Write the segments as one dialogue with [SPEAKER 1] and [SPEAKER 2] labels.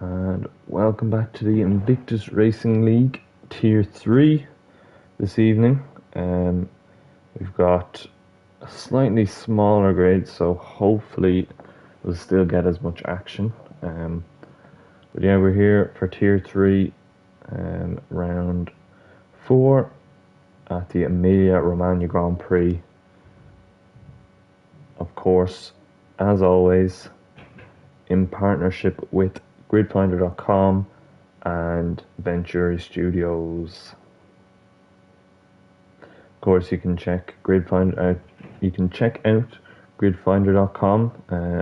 [SPEAKER 1] And welcome back to the Invictus Racing League Tier 3 this evening. We've got a slightly smaller grade, so hopefully we'll still get as much action. But yeah, we're here for Tier 3, round 4 at the Emilia-Romagna Grand Prix. Of course, as always, in partnership with gridfinder.com and Venturi Studios. Of course, you can check you can check out gridfinder.com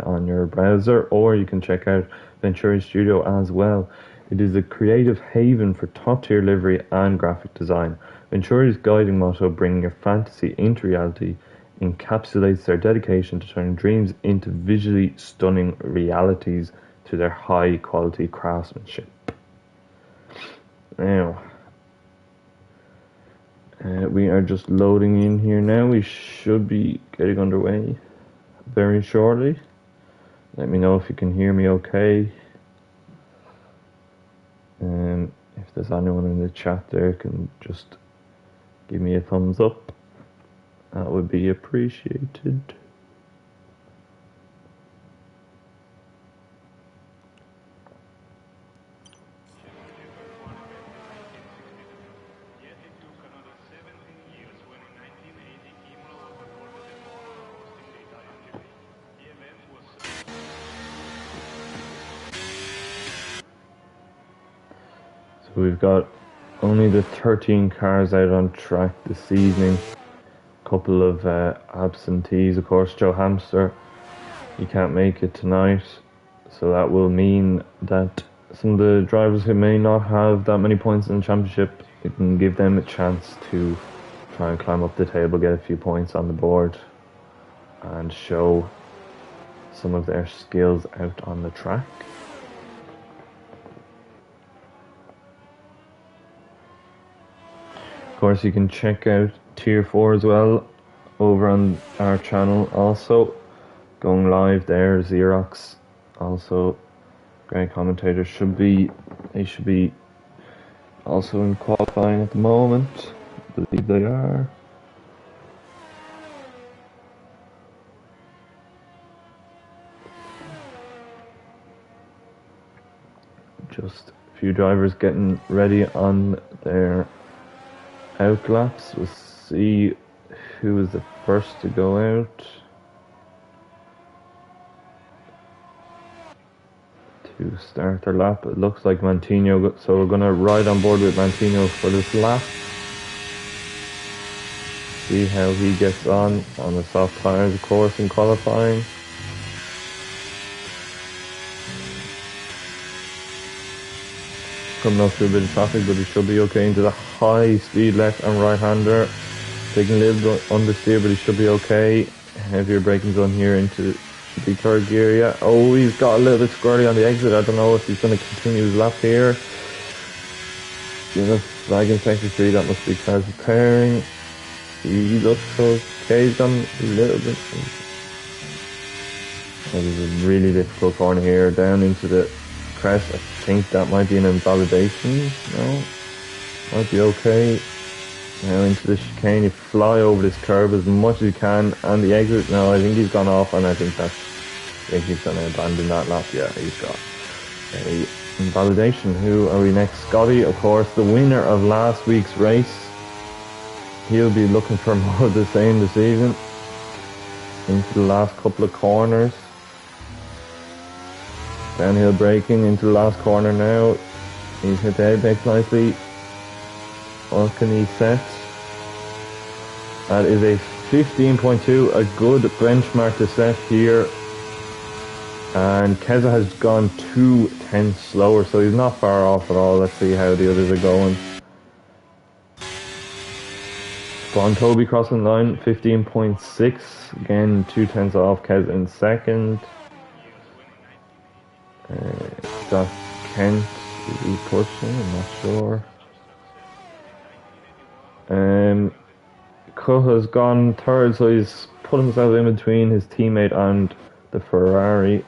[SPEAKER 1] on your browser, or you can check out Venturi Studio as well. It is a creative haven for top-tier livery and graphic design. Venturi's guiding motto, bringing your fantasy into reality, encapsulates their dedication to turning dreams into visually stunning realities to their high-quality craftsmanship. Now, we are just loading in here now. We should be getting underway very shortly. Let me know if you can hear me okay. If there's anyone in the chat there, can just give me a thumbs up. That would be appreciated. So we've got only the 13 cars out on track this evening. Couple of absentees, of course. Joe Hamster, he can't make it tonight, so that will mean that some of the drivers who may not have that many points in the championship, it can give them a chance to try and climb up the table, get a few points on the board, and show some of their skills out on the track. Of course, you can check out Tier 4 as well over on our channel, also going live there. Xerox, also great commentators, they should be also in qualifying at the moment. I believe they are. Just a few drivers getting ready on their outlaps. We'll see who is the first to go out to start their lap. It looks like Mantino, so we're going to ride on board with Mantino for this lap. See how he gets on the soft tyres, of course, in qualifying. Coming up through a bit of traffic, but he should be okay into the high speed left and right hander. Taking a little bit understeer, but he should be okay. Heavier braking zone here into should be third gear, yeah. Oh, he's got a little bit squirrely on the exit. I don't know if he's going to continue his lap here. Flag in sector 3, that must be cars repairing. He looks okay, he's gone a little bit. Oh, there's a really difficult corner here, down into the crest. I think that might be an invalidation. No, might be okay. Now into the chicane, you fly over this curve as much as you can, and the exit. No, I think he's gone off, and I think he's going to abandon that lap. Yeah, he's got a invalidation. Who are we next? Scotty, of course, the winner of last week's race. He'll be looking for more of the same this evening. Into the last couple of corners. Downhill braking into the last corner now. He's hit the apex nicely. What can he set? That is a 15.2, a good benchmark to set here. And Keza has gone 2 tenths slower, so he's not far off at all. Let's see how the others are going. Bon Toby crossing the line, 15.6. Again, 2 tenths off. Keza in second. Got Kent, is he pushing? I'm not sure. Kuh has gone third, so he's put himself in between his teammate and the Ferrari.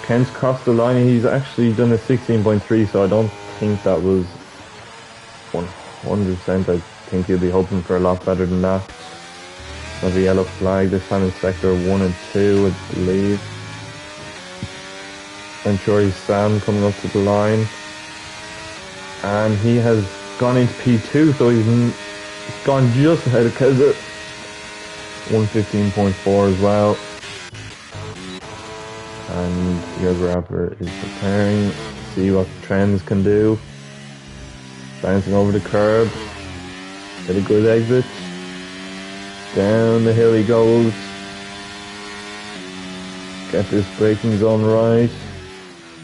[SPEAKER 1] Kent's crossed the line. He's actually done a 16.3, so I don't think that was 100%. I think he'll be hoping for a lot better than that. Of a yellow flag, this time in sector 1 and 2, I believe. I'm sure he's Sam coming up to the line. And he has gone into P2, so he's gone just ahead of Keza. 115.4 as well. And Rapper is preparing to see what Trends can do. Bouncing over the curb. Get a good exit. Down the hill he goes. Get this braking zone right.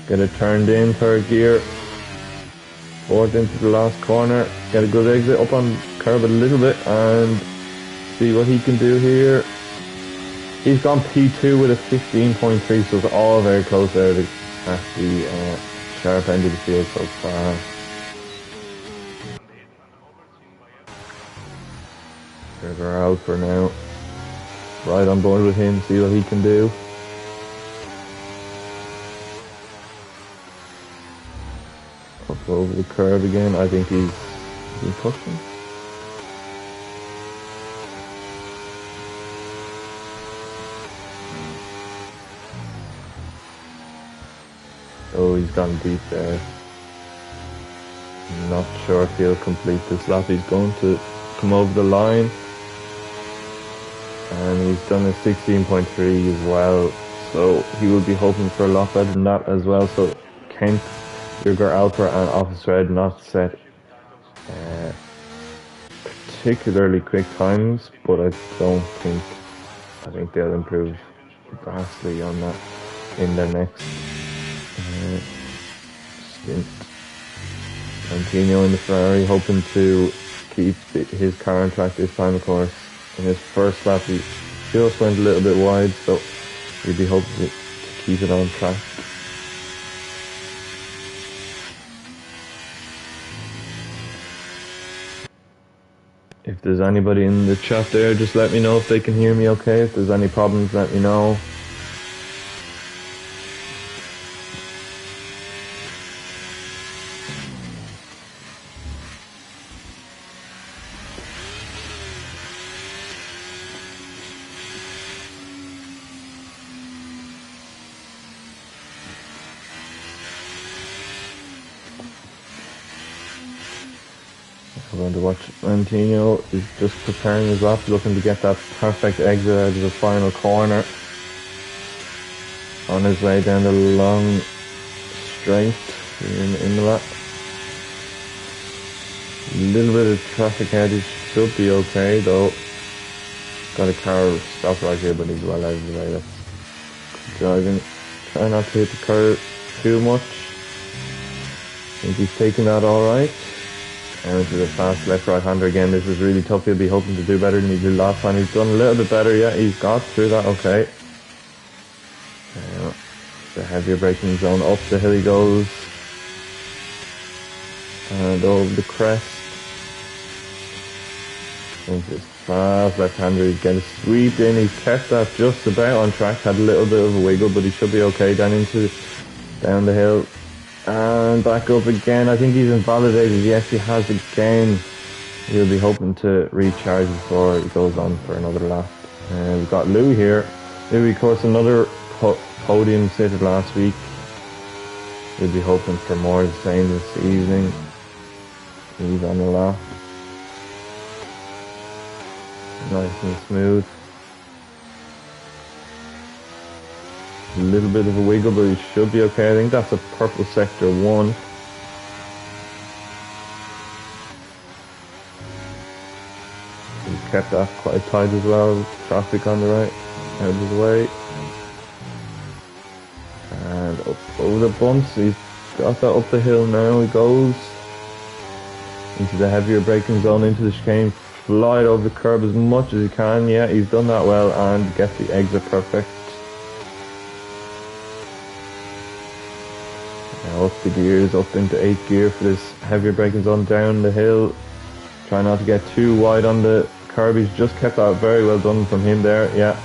[SPEAKER 1] Get it turned in, third gear. Fourth into the last corner. Get a good exit up on curb a little bit and see what he can do here. He's gone P2 with a 15.3, so it's all very close there at the sharp end of the field so far. They're out for now. Right on board with him, see what he can do. Up over the curve again. I think he's pushing. Oh, he's gone deep there. I'm not sure if he'll complete this lap. He's going to come over the line. And he's done a 16.3 as well. So he will be hoping for a lot better than that as well. So Kent, Sugar Alpha and Office Red not set particularly quick times, but I think they'll improve vastly on that in their next stint. Antonio in the Ferrari hoping to keep his car on track this time, of course. In his first lap he just went a little bit wide, so he'd be hoping to keep it on track. If there's anybody in the chat there, just let me know if they can hear me okay. If there's any problems, let me know. We're going to watch Antino is just preparing his lap, looking to get that perfect exit out of the final corner. On his way down the long straight here in Imola. A little bit of traffic ahead, he should be okay though. Got a car stopped right here, but he's well out of the way. That's good driving. Try not to hit the curb too much. I think he's taking that alright. And into the fast left-right hander again. This is really tough. He'll be hoping to do better than he did last time. He's done a little bit better. Yeah, he's got through that okay. The heavier braking zone. Up the hill he goes. And over the crest. Into this fast left-hander. He's getting swept in. He's kept that just about on track. Had a little bit of a wiggle, but he should be okay. Down the hill. And back up again. I think he's invalidated. Yes, he has again. He'll be hoping to recharge before he goes on for another lap. We've got Louis here. Louis, of course, another podium sitter last week. He'll be hoping for more of the same this evening. He's on the lap. Nice and smooth. A little bit of a wiggle, but he should be okay. I think that's a purple sector 1. He's kept that quite tight as well. Traffic on the right, out of the way. And up over the bumps. He's got that up the hill now. He goes into the heavier braking zone, into the chicane. Fly it over the curb as much as he can. Yeah, he's done that well and get the exit perfect. Now up the gears, up into 8th gear for this heavier braking zone down the hill. Try not to get too wide on the curb. He's just kept that very well done from him there, yeah.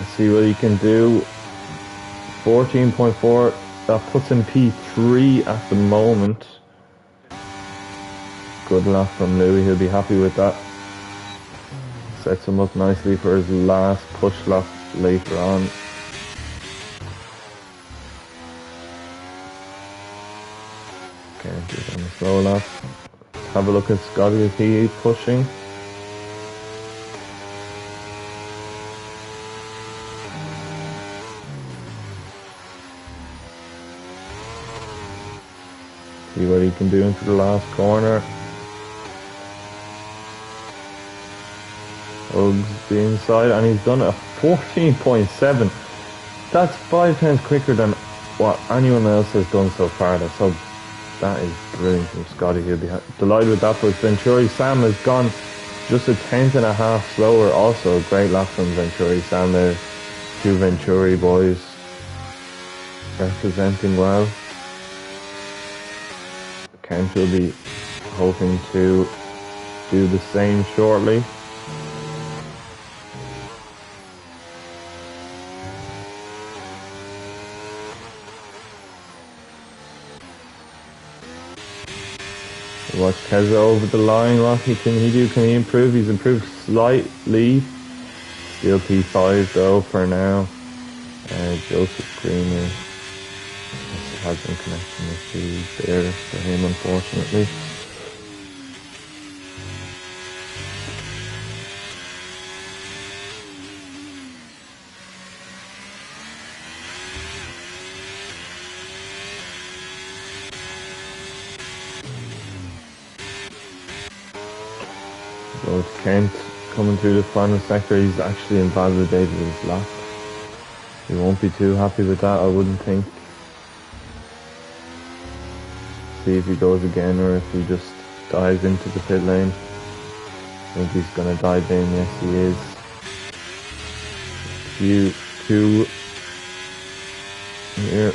[SPEAKER 1] Let's see what he can do. 14.4. That puts him P3 at the moment. Good lap from Louis. He'll be happy with that. Sets him up nicely for his last push lap later on. Okay, just on the slow lap. Have a look at Scotty as he is pushing. See what he can do into the last corner. Hugs the inside, and he's done a 14.7. That's 5 times quicker than what anyone else has done so far. That is brilliant from Scotty. He'll be delighted with that. But Venturi Sam has gone just a 10.5 slower. Also a great lap from Venturi Sam there. Two Venturi boys representing well. Kent will be hoping to do the same shortly. Watch Keza over the line. What can he do? Can he improve? He's improved slightly. Still P5 though for now. Joseph Greener has been connecting issues there for him, unfortunately. Go to Kent coming through the final sector. He's actually invalidated his lap. He won't be too happy with that, I wouldn't think. See if he goes again or if he just dives into the pit lane. I think he's going to dive in. Yes, he is. Two here.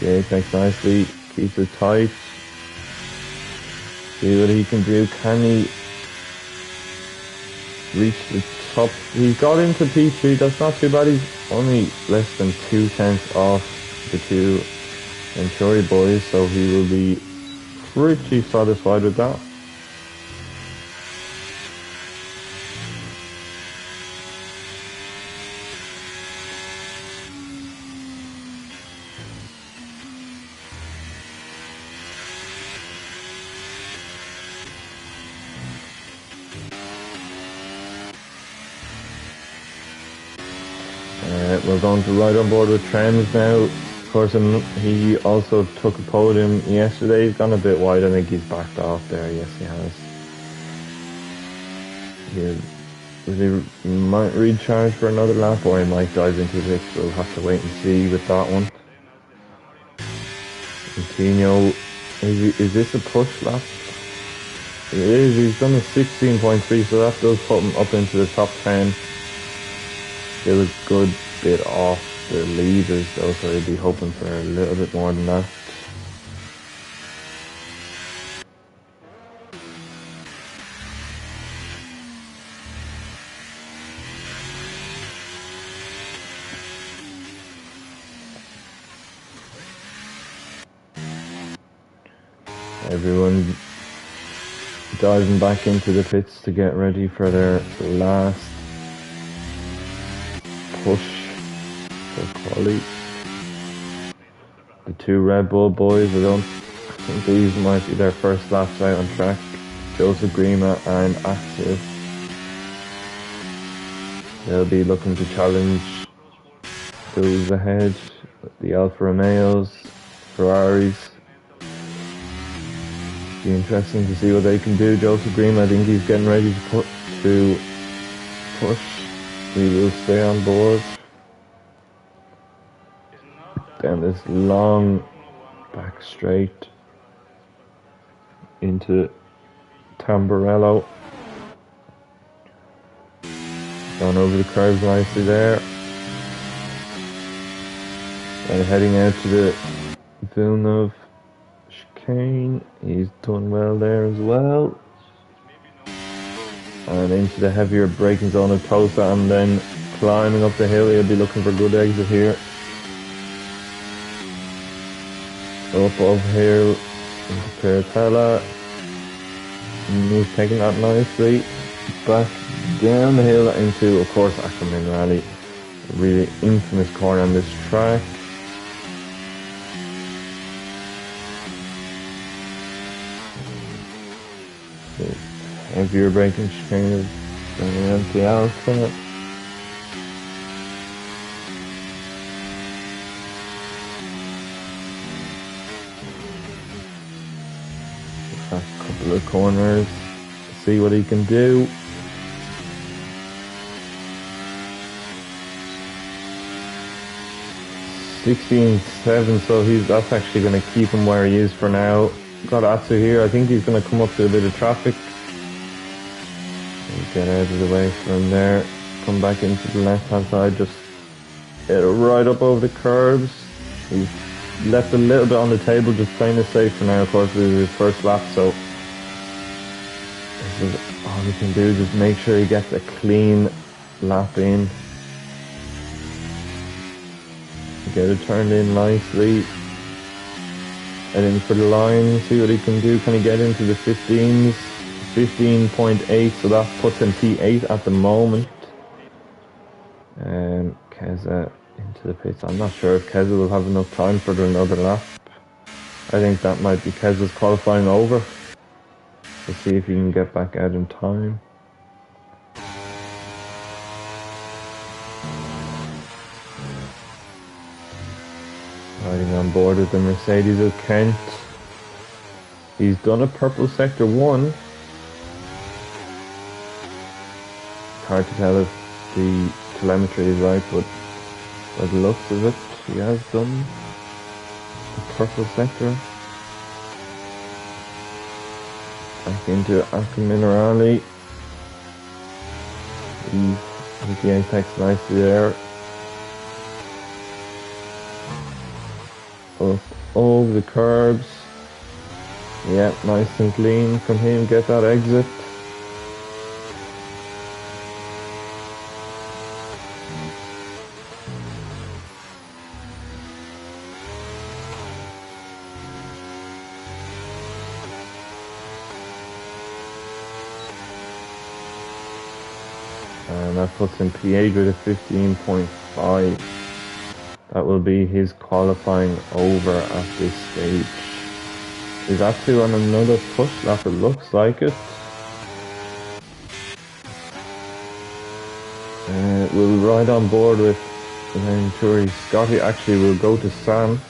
[SPEAKER 1] The apex nicely, keeps it tight. See what he can do. Can he reach the top? He got into P3, that's not too bad. He's only less than 2 tenths off the two Venturi boys, so he will be pretty satisfied with that. We're going to ride on board with Trends now. Of course, he also took a podium yesterday. He's gone a bit wide. I think he's backed off there. Yes, he has. He might recharge for another lap, or he might dive into this. We'll have to wait and see with that one. Coutinho, is this a push lap? It is. He's done a 16.3, so that does put him up into the top 10. Still a good bit off the leaders though, so I'd be hoping for a little bit more than that. Everyone diving back into the pits to get ready for their last push for quali. The two Red Bull boys, I think these might be their first laps out on track. Joseph Grima and Active. They'll be looking to challenge those ahead, the Alfa Romeos, Ferraris. Be interesting to see what they can do. Joseph Grima, I think he's getting ready to push. We will stay on board. Down this long back straight into Tamburello. Gone over the curves nicely there. And heading out to the Villeneuve chicane. He's done well there as well. And into the heavier braking zone of Tosa, and then climbing up the hill. He'll be looking for a good exit here. Up over here into Piratella. And he's taking that nicely. Back down the hill into, of course, Ackerman Rally. A really infamous corner on this track. Heavier braking chicane going around the Alpha. A couple of corners, see what he can do. $16.7, so that's actually going to keep him where he is for now. Got Atsu here. I think he's going to come up to a bit of traffic. Get out of the way from there. Come back into the left hand side. Just get right up over the curbs. He's left a little bit on the table, just playing it safe for now. Of course, this is his first lap, so this is all he can do. Just make sure he gets a clean lap in. Get it turned in nicely. Head in for the line, see what he can do. Can he get into the 15s? 15.8, so that puts him P8 at the moment. Keza into the pits. I'm not sure if Keza will have enough time for another lap. I think that might be Keza's qualifying over. Let's see if he can get back out in time. Riding on board with the Mercedes of Kent. He's done a purple sector 1. Hard to tell if the telemetry is right, but by the looks of it, he has done the purple sector. Back into Aqua Minerale. He's the apex nicely there. Up over the curbs. Yeah, nice and clean from him. Get that exit. And that puts him P8 with a 15.5. That will be his qualifying over at this stage. Is that two on another push lap? It looks like it. We'll ride on board with Venturi. Scotty actually will go to Sam.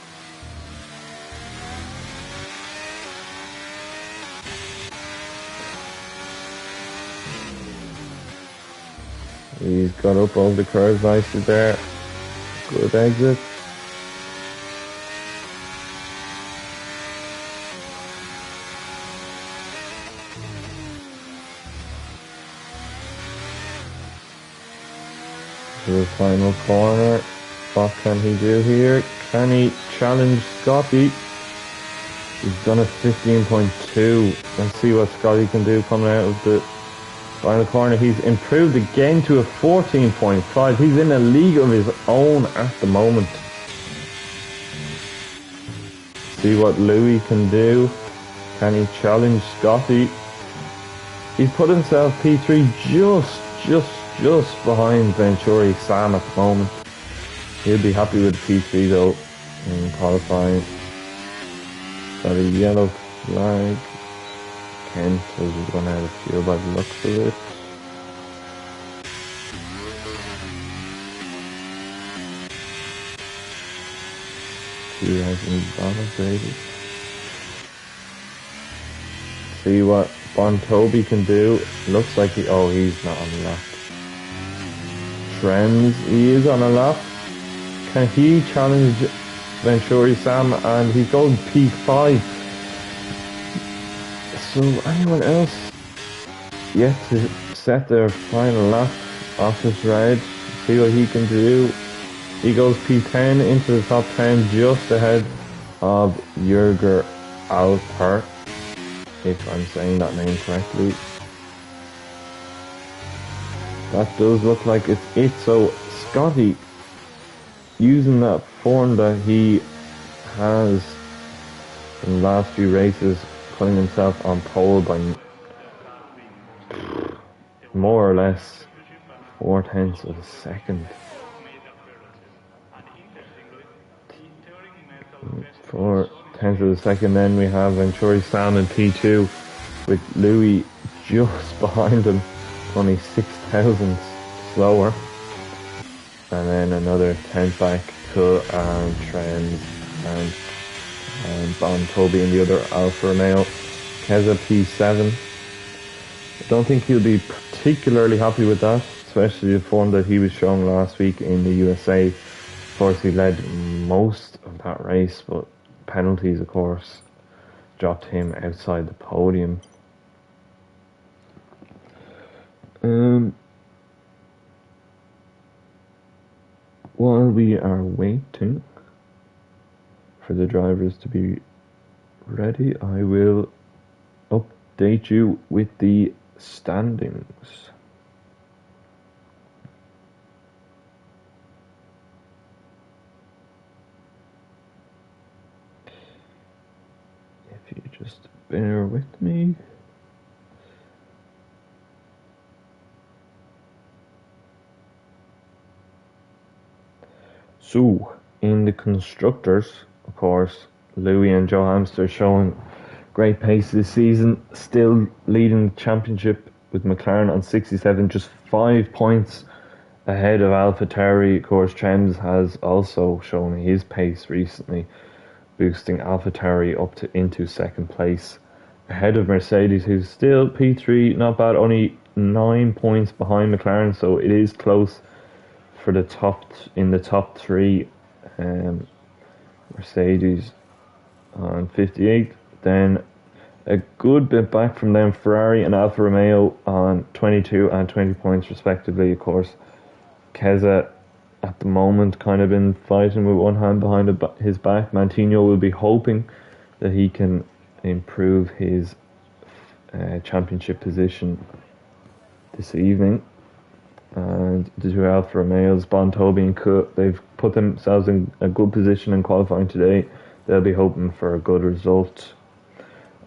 [SPEAKER 1] He's got up all the curves nicely there. Good exit. To the final corner. What can he do here? Can he challenge Scotty? He's done a 15.2. Let's see what Scotty can do coming out of the final corner. He's improved again to a 14.5. He's in a league of his own at the moment. See what Louis can do. Can he challenge Scotty? He's put himself P3 just behind Venturi Sam at the moment. He'll be happy with P3 though in qualifying. Got a yellow flag. Kent has run out of fuel by the looks of it. $2,000 baby. See what Bon Toby can do. Looks like he's not on the lap. Trends, he is on a lap. Can he challenge Venturi Sam? And he's going P5. So anyone else yet to set their final lap off this ride? See what he can do. He goes P10 into the top 10, just ahead of Jürger Alper, if I'm saying that name correctly. That does look like it's it. So Scotty, using that form that he has in the last few races, putting himself on pole by more or less 0.4 of a second. 0.4 of a second. Then we have Venturi Sam in P2 with Louis just behind him, only 6,000 slower. And then another 10th back to Trends and Bon Toby in the other Alfa Romeo. Keza P7. I don't think he'll be particularly happy with that, especially the form that he was showing last week in the USA. Of course, he led most of that race, but penalties, of course, dropped him outside the podium. While we are waiting for the drivers to be ready, I will update you with the standings. If you just bear with me. So, in the constructors, of course, Louis and Joe Hamster showing great pace this season, still leading the championship with McLaren on 67, just 5 points ahead of AlphaTauri. Of course, Trems has also shown his pace recently, boosting AlphaTauri up into second place, ahead of Mercedes, who's still P3, not bad, only 9 points behind McLaren, so it is close for the in the top three. Mercedes on 58, then a good bit back from them, Ferrari and Alfa Romeo on 22 and 20 points respectively. Of course, Keza at the moment kind of been fighting with one hand behind his back. Mantino will be hoping that he can improve his championship position this evening. And the two Alfa Romeos, Bon Toby and Cook, they've put themselves in a good position in qualifying today. They'll be hoping for a good result.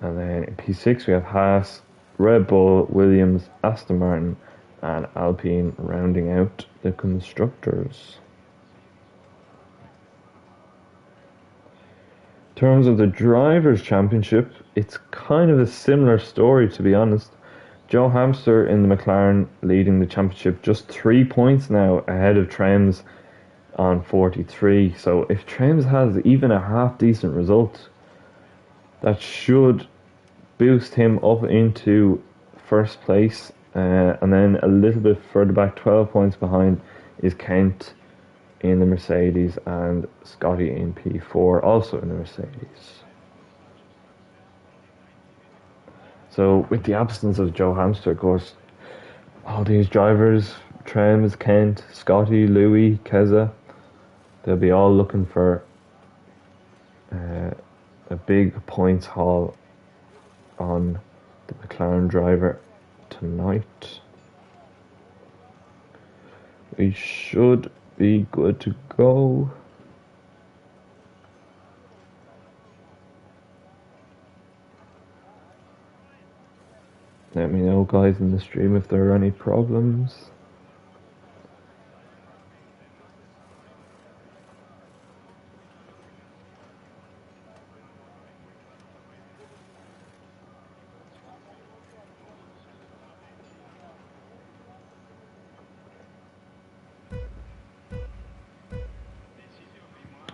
[SPEAKER 1] And then in P6 we have Haas, Red Bull, Williams, Aston Martin and Alpine rounding out the constructors. In terms of the Drivers' Championship, it's kind of a similar story, to be honest. Joe Hamster in the McLaren leading the championship, just 3 points now ahead of Trems on 43. So if Trems has even a half decent result, that should boost him up into first place. And then a little bit further back, 12 points behind, is Kent in the Mercedes and Scotty in P4, also in the Mercedes. So with the absence of Joe Hamster, of course, all these drivers, Trems, Kent, Scotty, Louis, Keza, they'll be all looking for a big points haul on the McLaren driver tonight. We should be good to go. Let me know, guys, in the stream if there are any problems.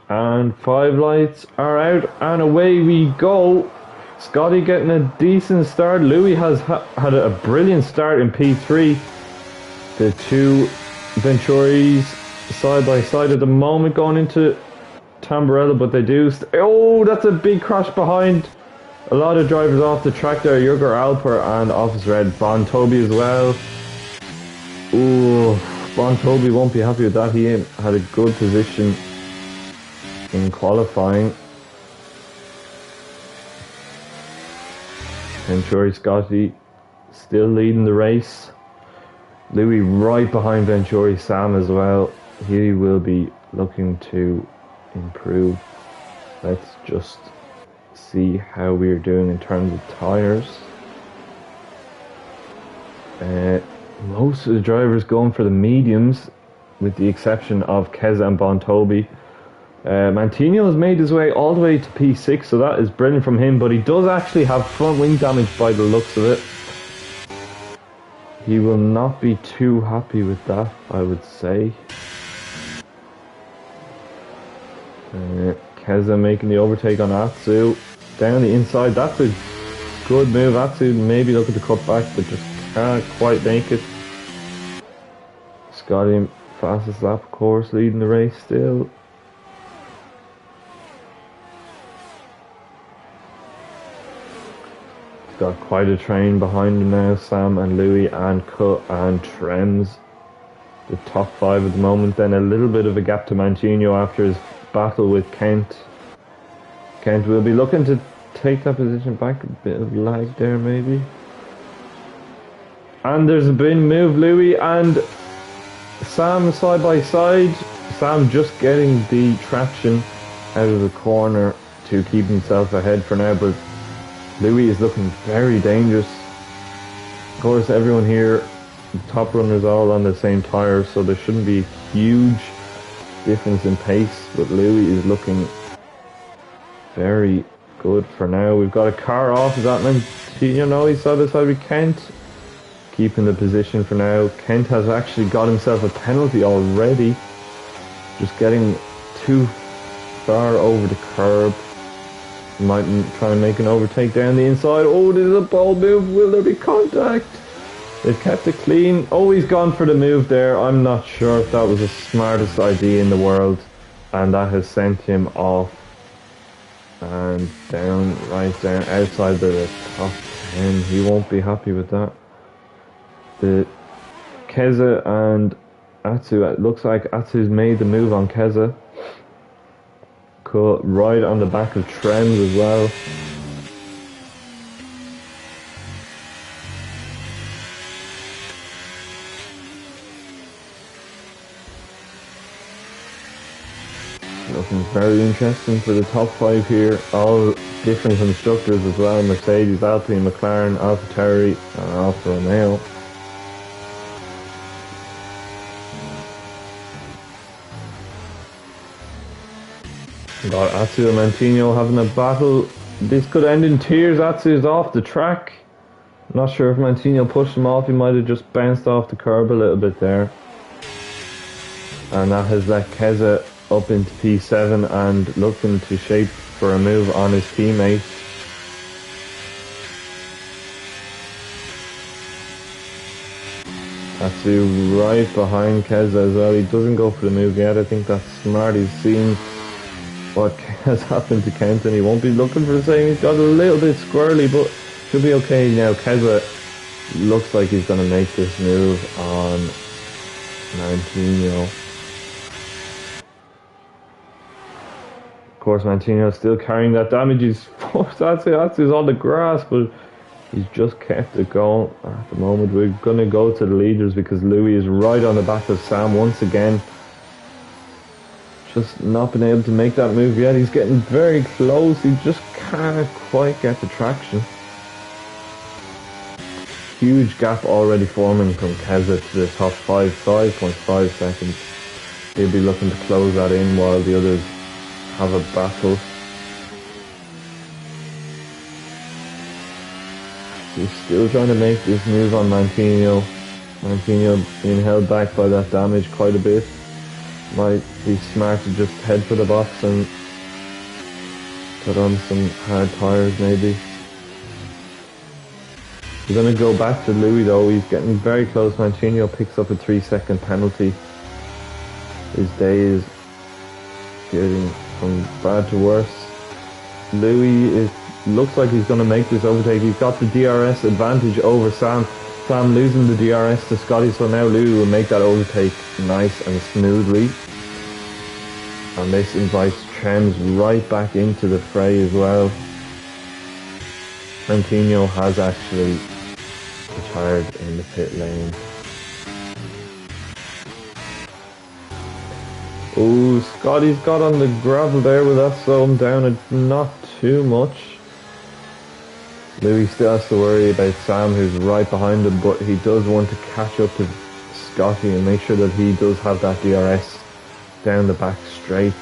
[SPEAKER 1] And 5 lights are out and away we go. Scotty getting a decent start. Louis has had a brilliant start in P3. The two Venturis side by side at the moment going into Tamburello, but they do. Oh, that's a big crash behind. A lot of drivers off the track there. Jürger Alper and Office Red. Bon Toby as well. Ooh, Bon Toby won't be happy with that. He had a good position in qualifying. Venturi Scotty still leading the race. Louis right behind Venturi Sam as well. He will be looking to improve. Let's just see how we're doing in terms of tyres. Most of the drivers going for the mediums, with the exception of Keza and Bontobi. Mantino has made his way all the way to P6, so that is brilliant from him, but he does actually have front wing damage by the looks of it. He will not be too happy with that, I would say. Keza making the overtake on Atsu. Down the inside, that's a good move. Atsu maybe look at the cutback, but just can't quite make it. Scotty, fastest lap, of course, leading the race still. He's got quite a train behind him now. Sam and Louis and Cut and Trems, the top 5 at the moment. Then a little bit of a gap to Mancino after his battle with Kent. Kent will be looking to take that position back. A bit of lag there maybe. And there's been a move. Louis and Sam side by side. Sam just getting the traction out of the corner to keep himself ahead for now, but Louis is looking very dangerous. Of course, everyone here, the top runners, all on the same tyres, so there shouldn't be a huge difference in pace, but Louis is looking very good for now. We've got a car off. Is that Mancino? He's side by side with Kent, keeping the position for now. Kent has actually got himself a penalty already, just getting too far over the curb. Might try and make an overtake down the inside. Oh, there's a ball move. Will there be contact? They've kept it clean. Oh, he's gone for the move there. I'm not sure if that was the smartest idea in the world, and that has sent him off and down, right down outside the top 10. He won't be happy with that. The Keza and Atsu, it looks like Atsu's made the move on Keza. Cool. Right on the back of Trems as well. Looking very interesting for the top 5 here. All different constructors as well. Mercedes, Alpine, McLaren, AlphaTauri and Alfa Romeo. Got Atsu and Mancino having a battle. This could end in tears. Atsu is off the track. Not sure if Mancino pushed him off. He might have just bounced off the curb a little bit there. And that has let Keza up into P7 and looking to shape for a move on his teammate. Atsu right behind Keza as well. He doesn't go for the move yet. I think that's smart. He's seen what has happened to Kent and he won't be looking for the same. He's got a little bit squirrely, but should be okay now. Keza looks like he's going to make this move on Mancino. Of course, Mancino still carrying that damage. He's forced Atsu's on the grass, but he's just kept it going. At the moment, we're going to go to the leaders because Louis is right on the back of Sam once again. Just not been able to make that move yet. He's getting very close. He just can't quite get the traction. Huge gap already forming from Keza to the top 5, 5.5 seconds. He'll be looking to close that in while the others have a battle. He's still trying to make this move on Mancino. Mancino being held back by that damage quite a bit. Might be smart to just head for the box and put on some hard tyres maybe. We're going to go back to Louis though. He's getting very close. Mancino picks up a 3-second penalty. His day is getting from bad to worse. Louis looks like he's going to make this overtake. He's got the DRS advantage over Sam. Sam losing the DRS to Scotty, so now Louis will make that overtake nice and smoothly. And this invites Trems right back into the fray as well. Martino has actually retired in the pit lane. Oh, Scotty's got on the gravel there, but that slowed him down not too much. Louis still has to worry about Sam, who's right behind him, but he does want to catch up to Scotty and make sure that he does have that DRS down the back straight.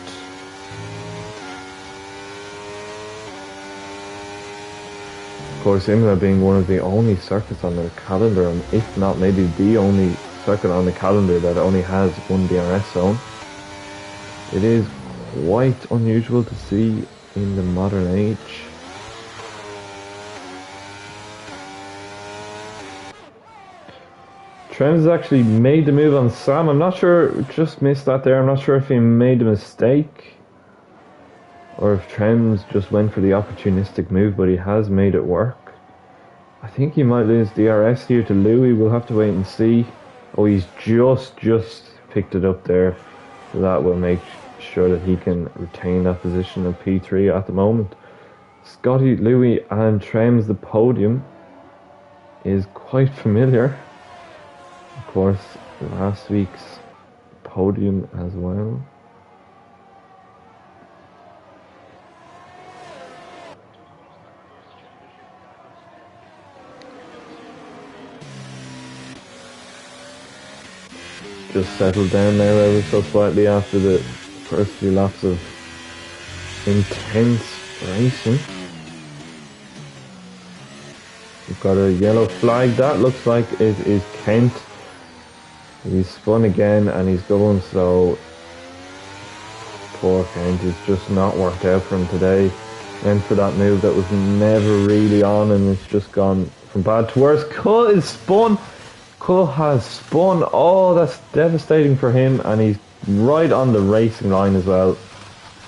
[SPEAKER 1] Of course, Imola being one of the only circuits on the calendar, and if not maybe the only circuit on the calendar that only has one DRS zone. It is quite unusual to see in the modern age. Trems actually made the move on Sam. I'm not sure, just missed that there. I'm not sure if he made a mistake or if Trems just went for the opportunistic move, but he has made it work. I think he might lose DRS here to Louis. We'll have to wait and see. Oh, he's just picked it up there. So that will make sure that he can retain that position of P3 at the moment. Scotty, Louis and Trems, the podium is quite familiar. Of course, last week's podium as well. Just settled down there ever so slightly after the first few laps of intense racing. We've got a yellow flag. That looks like it is Kent. He's spun again and he's going slow. Poor Kent, it's just not worked out for him today. Went for that move that was never really on and it's just gone from bad to worse. Cull is spun. Cull has spun. Oh, that's devastating for him, and he's right on the racing line as well.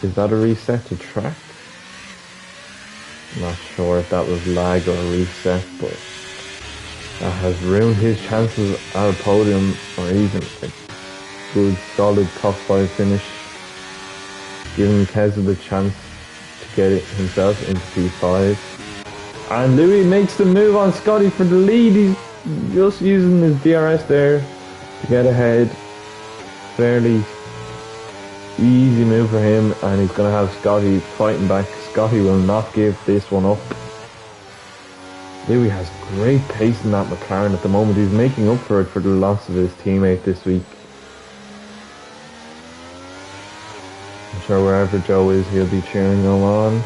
[SPEAKER 1] Is that a reset to track? Not sure if that was lag or a reset, but that has ruined his chances at a podium or even a good solid top 5 finish, giving Keza the chance to get it himself into P5. And Louis makes the move on Scotty for the lead. He's just using his DRS there to get ahead. Fairly easy move for him, and he's going to have Scotty fighting back. Scotty will not give this one up. Louis has great pace in that McLaren at the moment. He's making up for it for the loss of his teammate this week. I'm sure wherever Joe is, he'll be cheering him on.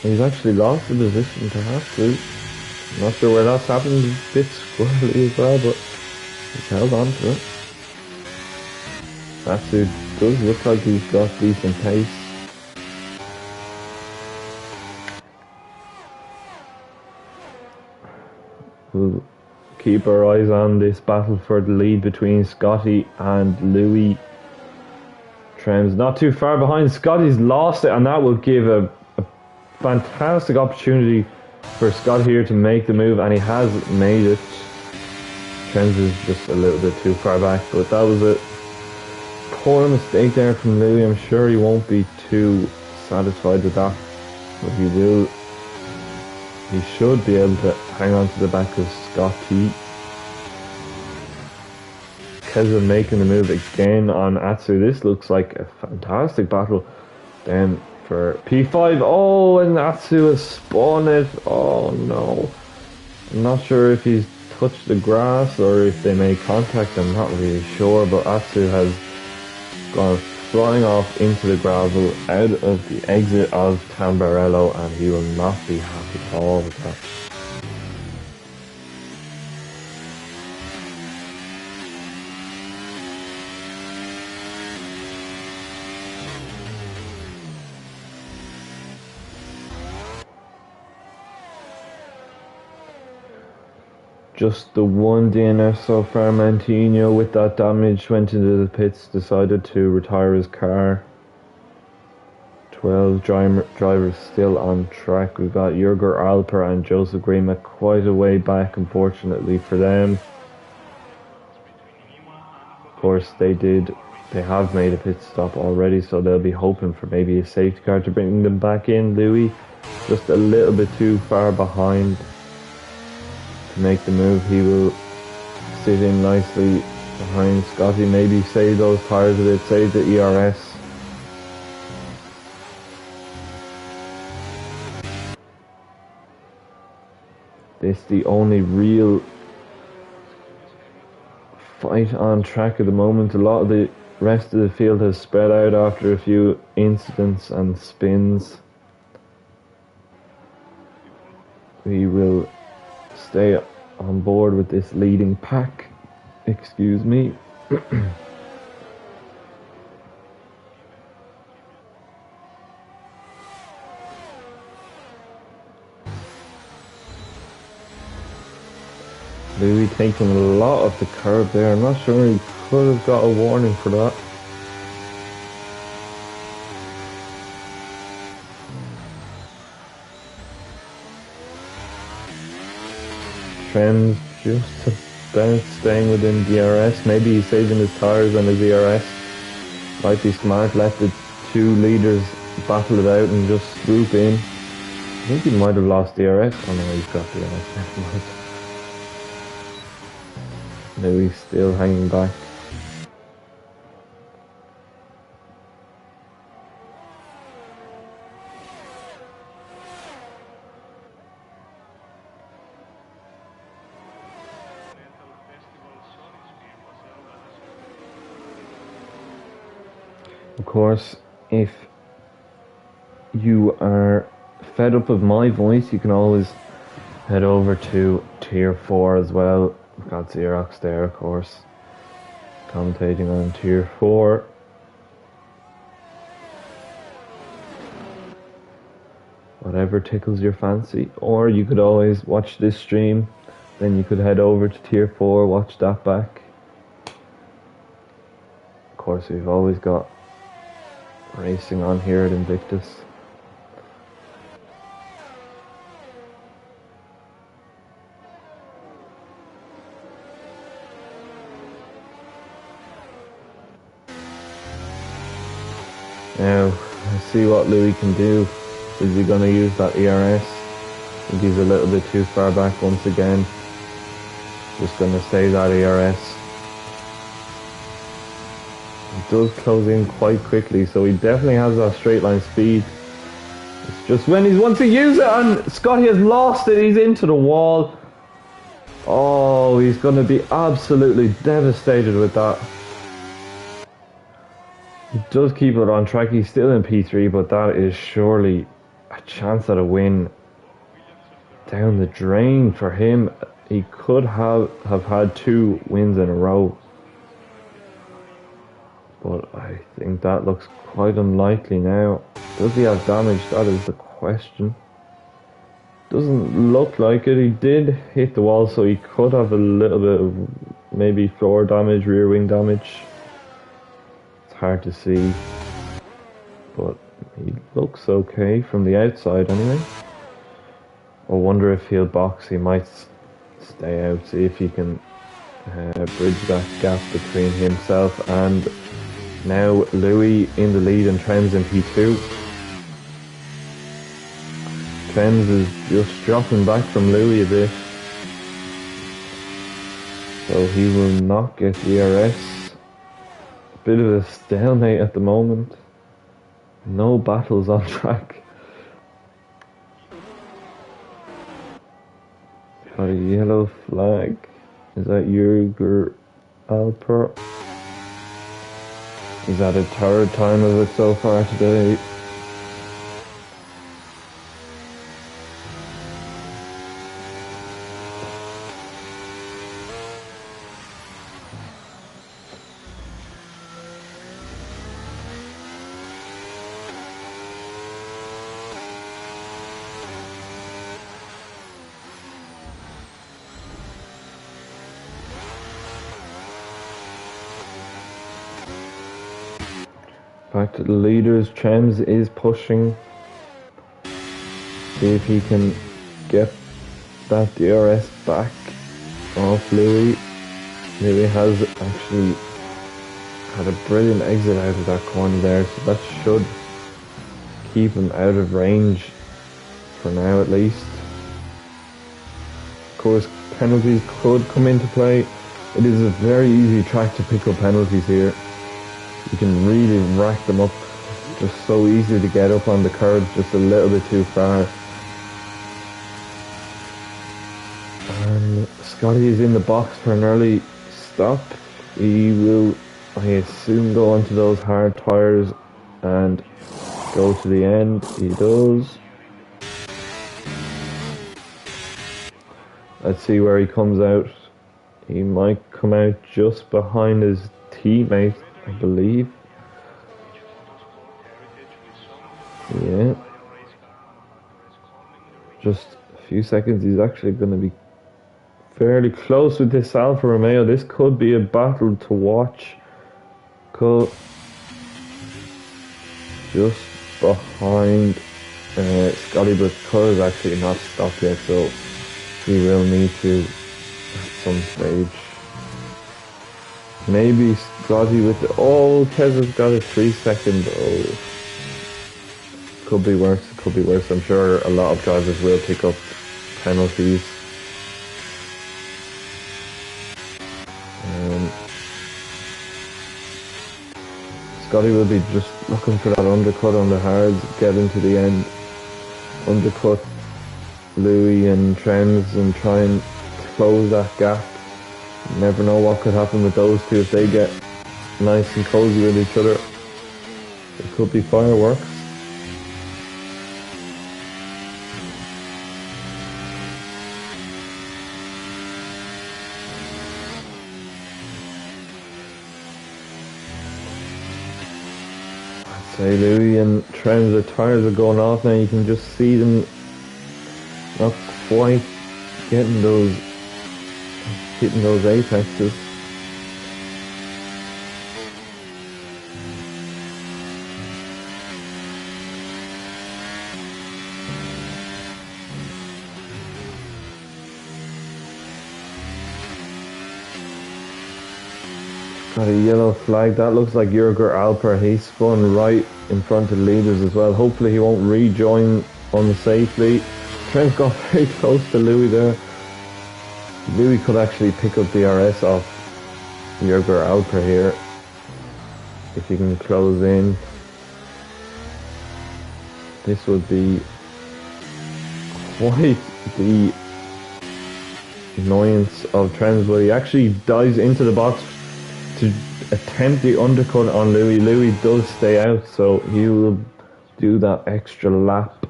[SPEAKER 1] He's actually lost the position to Hatsu. I'm not sure where that's happened. It's a bit squirrely as well, but he's held on to it. Hatsu does look like he's got decent pace. We'll keep our eyes on this battle for the lead between Scotty and Louis. Trems not too far behind. Scotty's lost it, and that will give a fantastic opportunity for Scott here to make the move, and he has made it. Trems is just a little bit too far back, but that was a poor mistake there from Louis. I'm sure he won't be too satisfied with that, but he should be able to hang on to the back of Scotty. Keza making the move again on Atsu. This looks like a fantastic battle then for P5. Oh, and Atsu has spun it. Oh no. I'm not sure if he's touched the grass or if they made contact. I'm not really sure, but Atsu has gone flying off into the gravel out of the exit of Tamburello, and he will not be happy at all with that. Just the one DNF so far. Mantino, with that damage, went into the pits, decided to retire his car. 12 drivers still on track. We've got Jürger Alper and Joseph Grima quite a way back, unfortunately for them. Of course, they have made a pit stop already, so they'll be hoping for maybe a safety car to bring them back in. Louis, just a little bit too far behind to make the move. He will sit in nicely behind Scotty, maybe save those tyres a bit, save the ERS. This is the only real fight on track at the moment. A lot of the rest of the field has spread out after a few incidents and spins. We will stay on board with this leading pack. Excuse me. Louis taking a lot of the curb there. I'm not sure he could have got a warning for that. Trends just about staying within DRS. Maybe he's saving his tyres and his ERS. Might be smart, let the two leaders battle it out and just swoop in. I think he might have lost DRS. Oh no, he's got DRS. Louis still hanging back. Of course, if you are fed up of my voice, you can always head over to Tier 4 as well. We've got Xerox there, of course, commentating on Tier 4. Whatever tickles your fancy. Or you could always watch this stream, then you could head over to Tier 4, watch that back. Of course, we've always got racing on here at Invictus. Now, let's see what Louis can do. Is he going to use that ERS? I think he's a little bit too far back once again. Just going to save that ERS. It does close in quite quickly, so he definitely has that straight line speed. It's just when he wants to use it, and Scotty has lost it. He's into the wall. Oh, he's going to be absolutely devastated with that. He does keep it on track. He's still in P3, but that is surely a chance at a win down the drain for him. He could have had 2 wins in a row, but I think that looks quite unlikely now. Does he have damage? That is the question. Doesn't look like it. He did hit the wall, so he could have a little bit of maybe floor damage, rear wing damage. Hard to see, but he looks okay from the outside anyway. I wonder if he'll box. He might stay out, see if he can bridge that gap between himself and now Louis in the lead and Trends in P2. Trends is just dropping back from Louis a bit, so he will not get the ERS. Bit of a stalemate at the moment. No battles on track. Got a yellow flag. Is that Jürger Alper? He's had a 3rd time of it so far today. Back to the leaders. Trems is pushing. See if he can get that DRS back off Louis. Louis has actually had a brilliant exit out of that corner there, so that should keep him out of range for now at least. Of course, penalties could come into play. It is a very easy track to pick up penalties here. You can really rack them up. Just so easy to get up on the curves just a little bit too far. And Scotty is in the box for an early stop. He will, I assume, go onto those hard tyres and go to the end. He does. Let's see where he comes out. He might come out just behind his teammate, I believe. Yeah. Just a few seconds. He's actually going to be fairly close with this Alfa Romeo. This could be a battle to watch. Cool. Just behind Scotty, but Cole is actually not stopped yet, so he will need to at some stage. Maybe Scotty with the... Oh, Keza's got a 3-second. Oh. Could be worse, could be worse. I'm sure a lot of drivers will pick up penalties. Scotty will be just looking for that undercut on the hards, get into the end, undercut Louis and Trems and try and close that gap. You never know what could happen with those two if they get nice and cozy with each other. It could be fireworks. Say Louis and Trems, their tyres are going off now. You can just see them not quite getting those, hitting those apexes. Got a yellow flag. That looks like Jürgen Alper. He spun right in front of the leaders as well. Hopefully he won't rejoin unsafely. Trent got very close to Louis there. Louis could actually pick up DRS off Jürgen Alper here if he can close in. This would be quite the annoyance of Trent, but he actually dives into the box to attempt the undercut on Louis. Louis does stay out, so he will do that extra lap.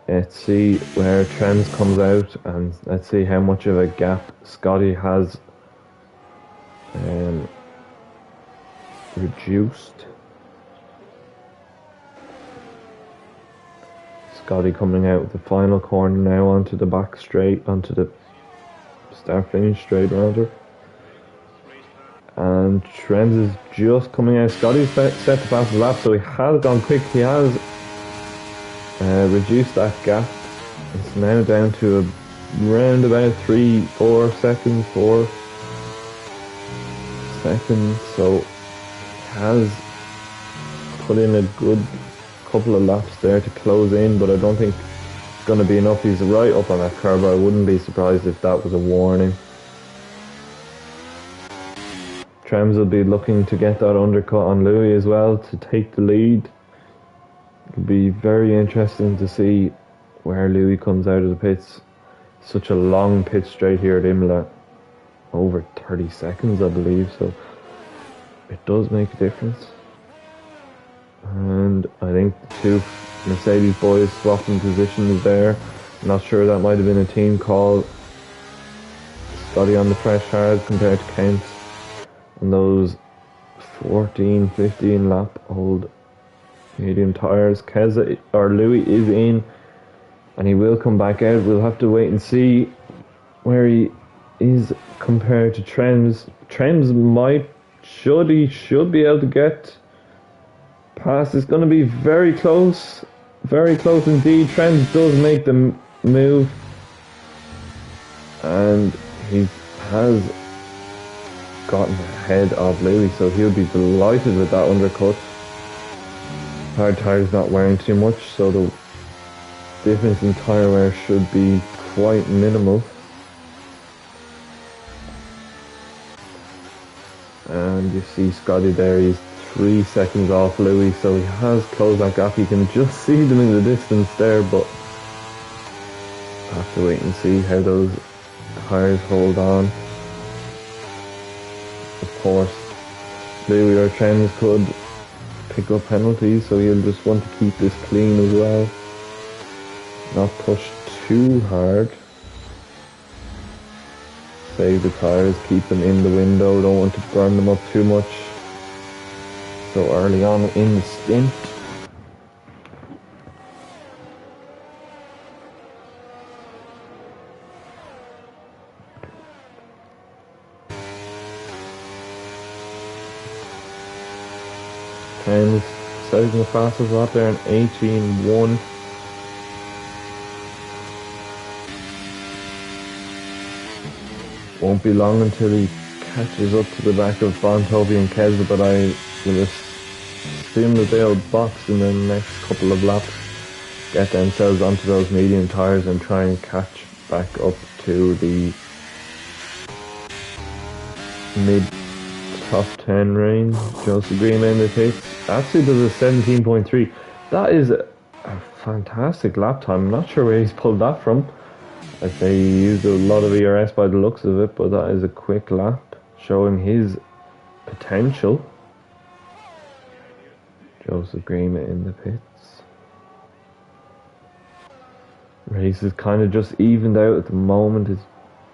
[SPEAKER 1] Let's see where Trems comes out, and let's see how much of a gap Scotty has reduced. Scotty coming out with the final corner now onto the back straight, onto the start finish straight rather. And Trems is just coming out. Scotty's set to pass the lap, so he has gone quick. He has reduced that gap. It's now down to around about 4 seconds. So he has put in a good couple of laps there to close in, but I don't think it's going to be enough. He's right up on that curb. I wouldn't be surprised if that was a warning. Trems will be looking to get that undercut on Louis as well to take the lead. It'll be very interesting to see where Louis comes out of the pits. Such a long pit straight here at Imola. Over 30 seconds, I believe, so it does make a difference. And I think the two Mercedes boys swapping positions there. Not sure, that might have been a team call. Scotty on the fresh hard compared to Kent. And those 14, 15 lap old medium tyres. Keza or Louis is in, and he will come back out. We'll have to wait and see where he is compared to Trems. Trems might He should be able to get past. It's going to be very close indeed. Trends does make the move, and he has gotten ahead of Louis, so he'll be delighted with that undercut. Hard tyres not wearing too much, so the difference in tyre wear should be quite minimal. And you see Scotty there, he's 3 seconds off Louis, so he has closed that gap. You can just see them in the distance there, but I have to wait and see how those tyres hold on. Of course, Louis or Trends could pick up penalties, so he'll just want to keep this clean as well. Not push too hard. Save the tyres, keep them in the window, don't want to burn them up too much so early on in the stint. And setting the fastest lap there in 18.1. Won't be long until he catches up to the back of Bontobi and Keza, but I will assume that they'll box in the next couple of laps, get themselves onto those medium tyres and try and catch back up to the mid top 10 range. Joseph Green in the pits actually does a 17.3. That is a fantastic lap time. I'm not sure where he's pulled that from. I say he used a lot of ERS by the looks of it, but that is a quick lap showing his potential. Joseph Green in the pits. Race is kind of just evened out at the moment. It's,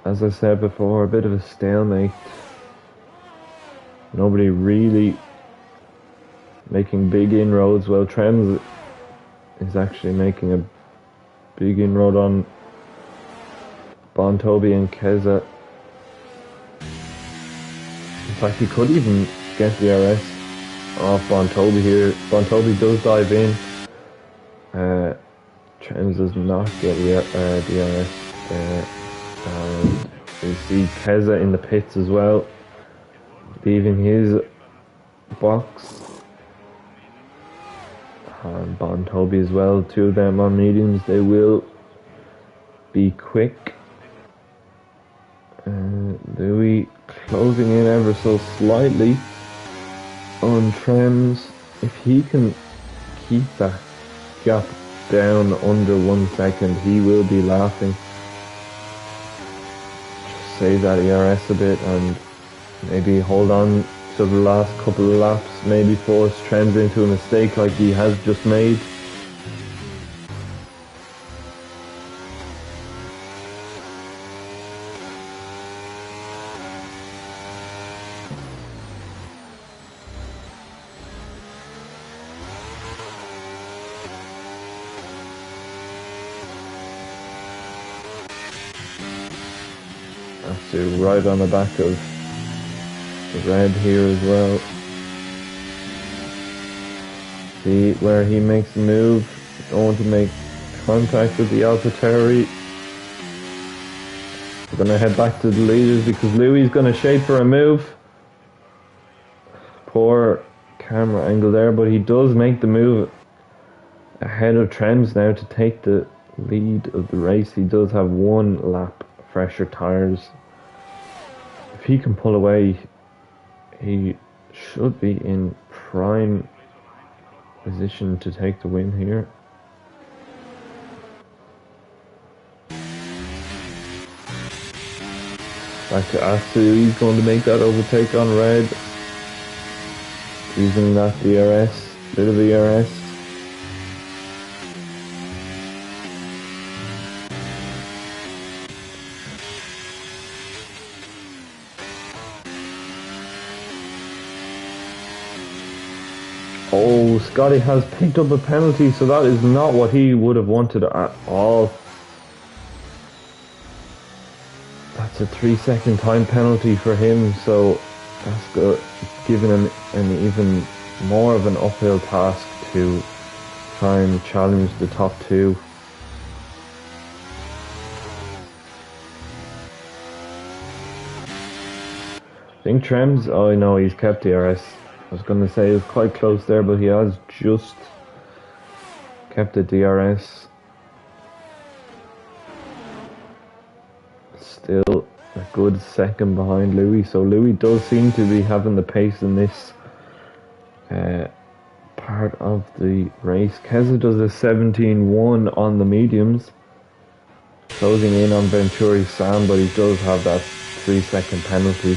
[SPEAKER 1] as I said before, a bit of a stalemate. Nobody really making big inroads. Well, Trends is actually making a big inroad on Bontobi and Keza. In fact, he could even get the RS off Bontobi here. Bontobi does dive in. Trends does not get the RS there. And you see Keza in the pits as well, leaving his box. And Bontobi as well, two of them on mediums. They will be quick. Louis closing in ever so slightly on Trends. If he can keep that gap down under 1 second, he will be laughing. Just save that ERS a bit and maybe hold on to the last couple of laps, maybe force Trends into a mistake like he has just made. So right on the back of the red here as well. See where he makes the move. Don't want to make contact with the AlphaTauri. We're going to head back to the leaders because Louis is going to shape for a move. Poor camera angle there, but he does make the move ahead of Trends now to take the lead of the race. He does have 1 lap fresher tyres. If he can pull away, he should be in prime position to take the win here. Back to Asu, he's going to make that overtake on red. Using that DRS, bit of ERS. Oh, Scotty has picked up a penalty, so that is not what he would have wanted at all. That's a 3-second time penalty for him, so That's good. Giving him an even more of an uphill task to try and challenge the top two. I think Trems, oh no, he's kept the RS. I was going to say it was quite close there, but he has just kept the DRS. Still a good second behind Louis, so Louis does seem to be having the pace in this part of the race. Keza does a 17-1 on the mediums, closing in on Venturi Sam, but he does have that 3-second penalty.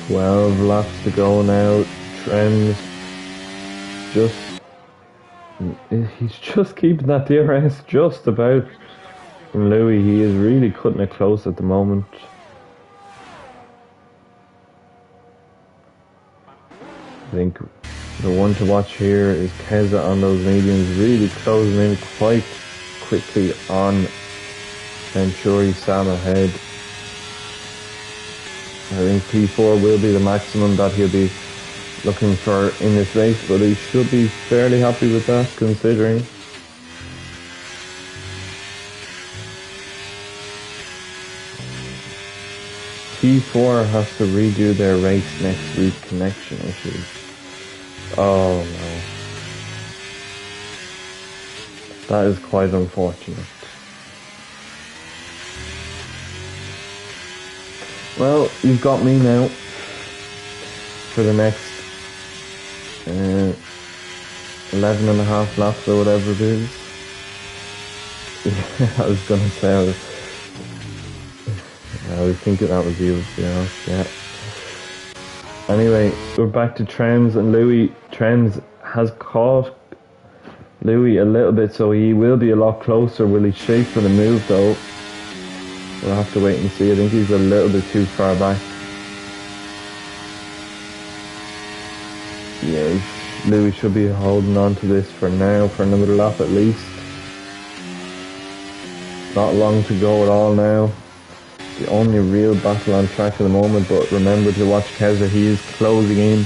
[SPEAKER 1] Twelve laps to go now. Trems he's just keeping that DRS just about from Louis. He is really cutting it close at the moment. I think the one to watch here is Keza on those mediums, really closing in quite quickly on Venturi Sam ahead. I think P4 will be the maximum that he'll be looking for in this race, but he should be fairly happy with that considering. P4 has to redo their race next week, connection issues. Oh no. That is quite unfortunate. Well, you've got me now for the next 11 and a half laps or whatever it is. I was going to say, I was thinking that was you, to be honest, yeah. Anyway, we're back to Trems and Louis. Trems has caught Louis a little bit, so he will be a lot closer. Will he shape for the move though? We'll have to wait and see. I think he's a little bit too far back. Yeah, Louis should be holding on to this for now, for another lap at least. Not long to go at all now. The only real battle on track at the moment, but remember to watch Keza, he is closing in.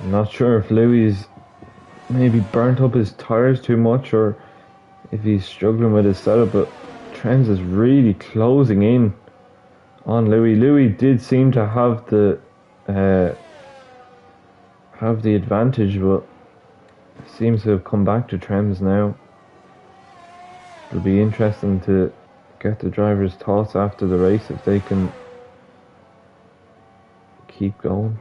[SPEAKER 1] I'm not sure if Louis maybe burnt up his tires too much or if he's struggling with his setup, but Trems is really closing in on Louis. Louis did seem to have the advantage, but seems to have come back to Trems now. It'll be interesting to get the drivers' thoughts after the race if they can keep going.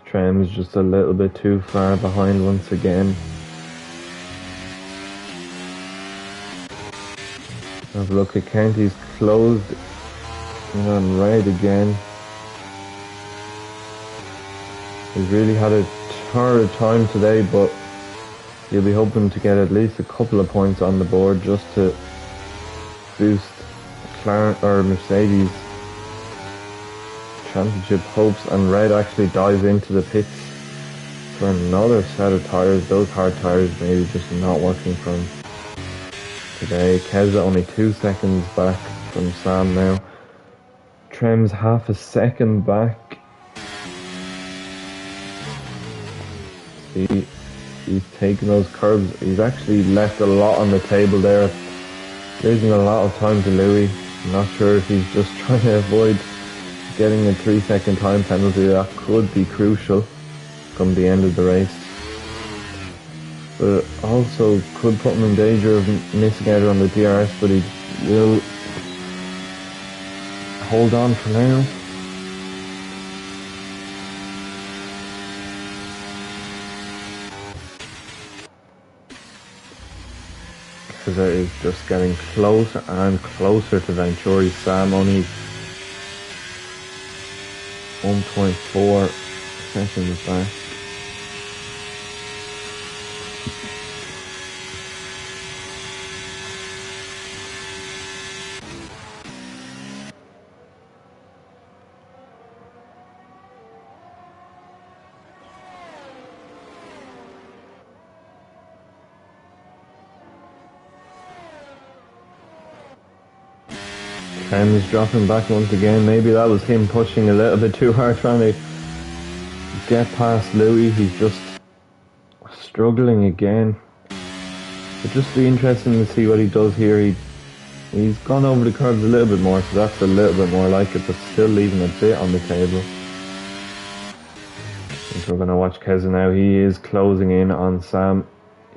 [SPEAKER 1] Trems just a little bit too far behind once again. Have a look at Kent, he's closed on right again. He's really had a hard time today, but he'll be hoping to get at least a couple of points on the board just to boost McLaren or Mercedes championship hopes. And Red actually dives into the pits for another set of tyres. Those hard tyres maybe just not working for him today. Keza only 2 seconds back from Sam now. Trems half a second back. He's taking those curves. He's actually left a lot on the table there, losing a lot of time to Louis. I'm not sure if he's just trying to avoid getting a 3-second time penalty. That could be crucial come the end of the race, but also could put him in danger of missing out on the DRS, but he will hold on for now. Because it is just getting closer and closer to Venturi. Sam only 1.4 seconds back. Ken's dropping back once again. Maybe that was him pushing a little bit too hard, trying to get past Louis. He's just struggling again. It'll just be interesting to see what he does here. He's gone over the curves a little bit more, so that's a little bit more like it, but still leaving a bit on the table. I think we're going to watch Keza now. He is closing in on Sam.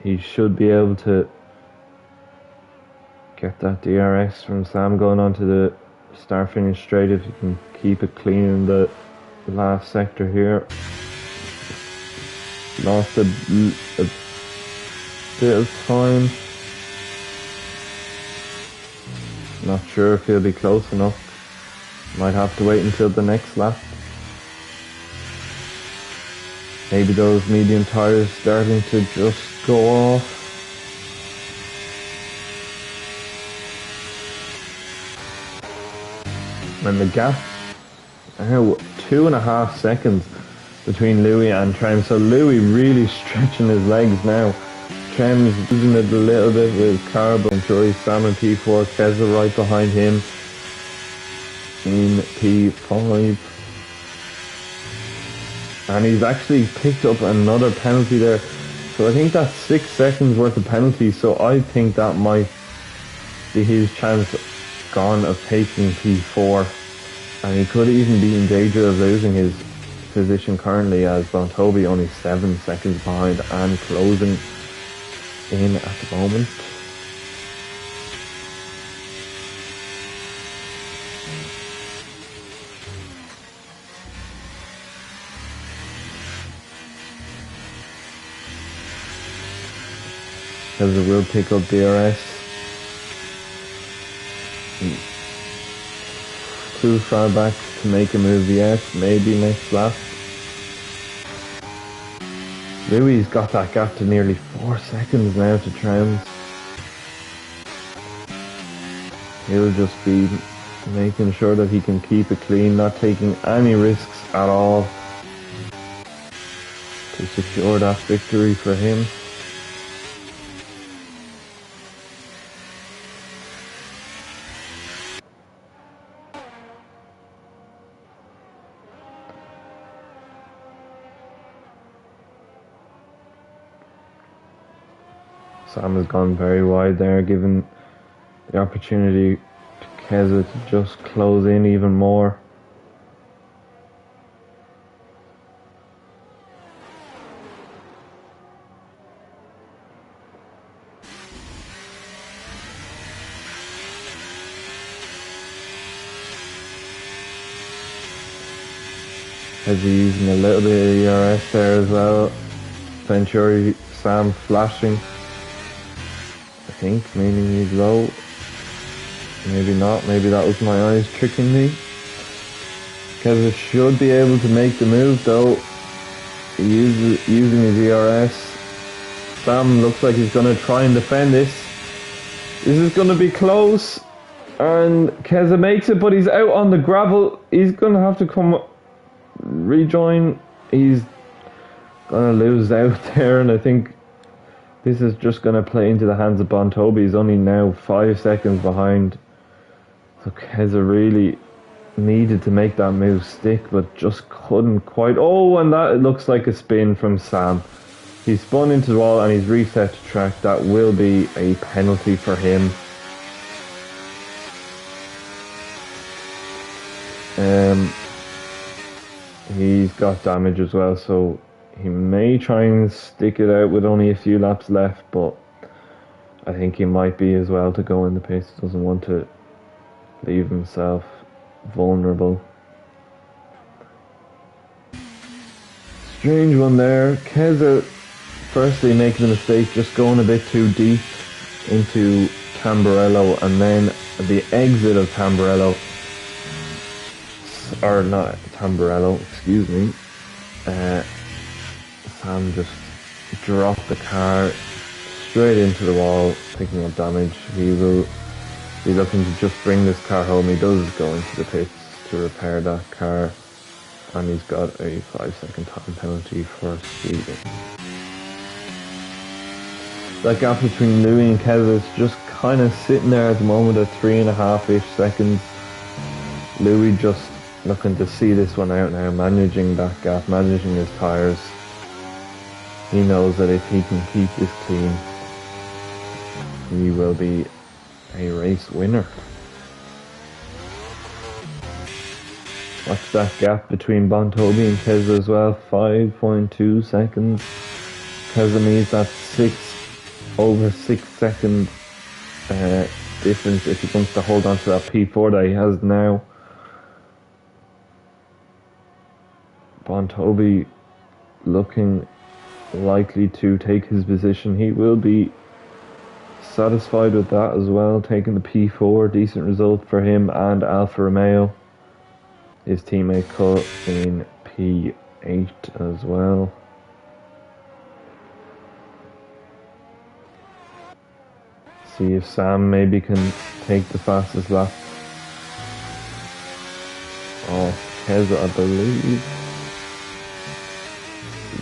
[SPEAKER 1] He should be able to get that DRS from Sam going onto the start finish straight if he can keep it clean in the last sector here. Lost a bit of time. Not sure if he'll be close enough. Might have to wait until the next lap. Maybe those medium tyres starting to just go off. And the gap, 2.5 seconds between Louis and Trem. So Louis really stretching his legs now. Trem's losing it a little bit with Carb. I'm sure he's Sam in P4. Keza right behind him in P5. And he's actually picked up another penalty there. So I think that's 6 seconds worth of penalties. So I think that might be his chance gone of taking P4, and he could even be in danger of losing his position currently, as Bontobi only 7 seconds behind and closing in at the moment. Because it will pick up DRS. Too far back to make a move yet. Maybe next lap. Louis got that gap to nearly 4 seconds now to Trem's. He'll just be making sure that he can keep it clean, not taking any risks at all to secure that victory for him. Sam has gone very wide there, given the opportunity to Keza to just close in even more. Keza using a little bit of ERS there as well. Venturi, Sam flashing. I think, meaning he's low. Maybe not, maybe that was my eyes tricking me. Keza should be able to make the move though. Using his ERS. Sam looks like he's going to try and defend this. This is going to be close. And Keza makes it, but he's out on the gravel. He's going to have to come rejoin. He's going to lose out there, and I think this is just going to play into the hands of Bontobi. He's only now 5 seconds behind. So Keza really needed to make that move stick, but just couldn't quite. Oh, and that, it looks like a spin from Sam. He's spun into the wall and he's reset to track. That will be a penalty for him. He's got damage as well, so he may try and stick it out with only a few laps left, but I think he might be as well to go in the pits. Doesn't want to leave himself vulnerable. Strange one there. Keza firstly making a mistake, just going a bit too deep into Tamburello, and then the exit of Tamburello, or not Tamburello, excuse me, Sam just dropped the car straight into the wall, picking up damage. He will be looking to just bring this car home. He does go into the pits to repair that car, and he's got a 5-second time penalty for speeding. That gap between Louis and Keza is just kind of sitting there at the moment at 3.5-ish seconds. Louis just looking to see this one out now, managing that gap, managing his tyres. He knows that if he can keep this clean, he will be a race winner. Watch that gap between Bontobi and Keza as well, 5.2 seconds. Keza needs that over 6 second difference if he wants to hold on to that P4 that he has now. Bontobi looking likely to take his position. He will be satisfied with that as well, taking the P4, decent result for him and Alfa Romeo. His teammate cut in P8 as well. See if Sam maybe can take the fastest lap. Oh, Keza, I believe.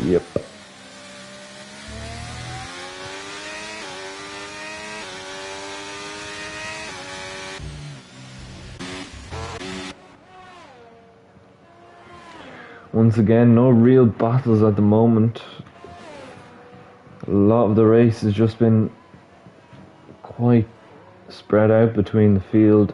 [SPEAKER 1] Yep. Once again, no real battles at the moment. A lot of the race has just been quite spread out between the field.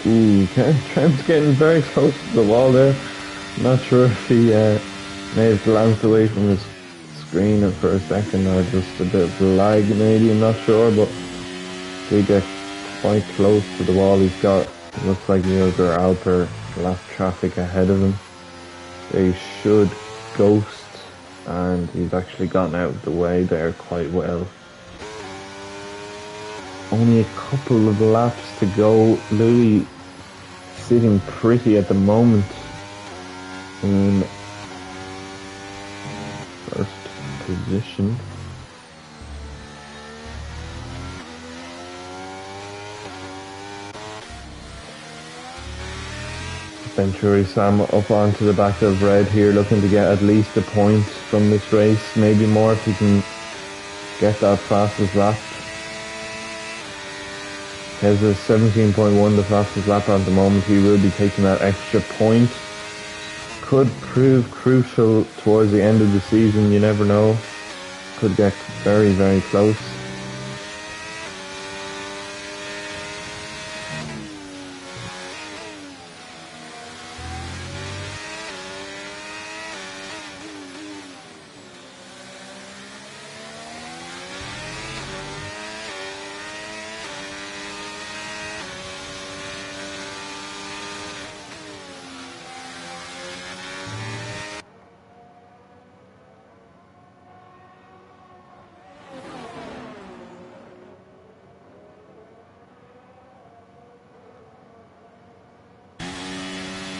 [SPEAKER 1] Ooh, Trent's getting very close to the wall there. Not sure if he may have glanced away from his screen for a second, or just a bit of lag maybe, I'm not sure, but did get quite close to the wall. He's got, looks like Milger Alper lap traffic ahead of him. They should ghost, and he's actually gotten out of the way there quite well. Only a couple of laps to go. Louis sitting pretty at the moment in first position. Venturi Sam up onto the back of Red here, looking to get at least a point from this race, maybe more if he can get that fastest lap. Has a 17.1, the fastest lap at the moment. He will be taking that extra point. Could prove crucial towards the end of the season, you never know. Could get very, very close.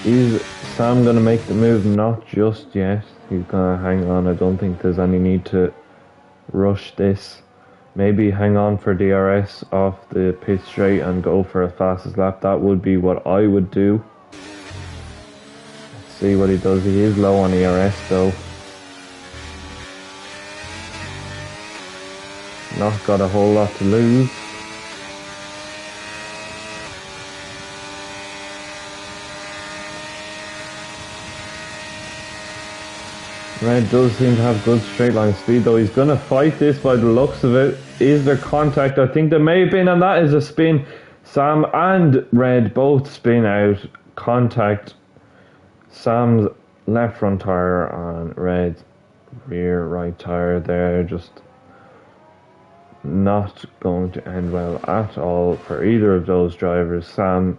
[SPEAKER 1] He's Sam going to make the move? Not just yet. He's going to hang on. I don't think there's any need to rush this. Maybe hang on for DRS off the pit straight and go for a fastest lap. That would be what I would do. Let's see what he does. He is low on ERS though. Not got a whole lot to lose. Red does seem to have good straight line speed though. He's going to fight this by the looks of it. Is there contact? I think there may have been, and that is a spin. Sam and Red both spin out. Contact. Sam's left front tyre on Red's rear right tyre there. Just not going to end well at all for either of those drivers. Sam,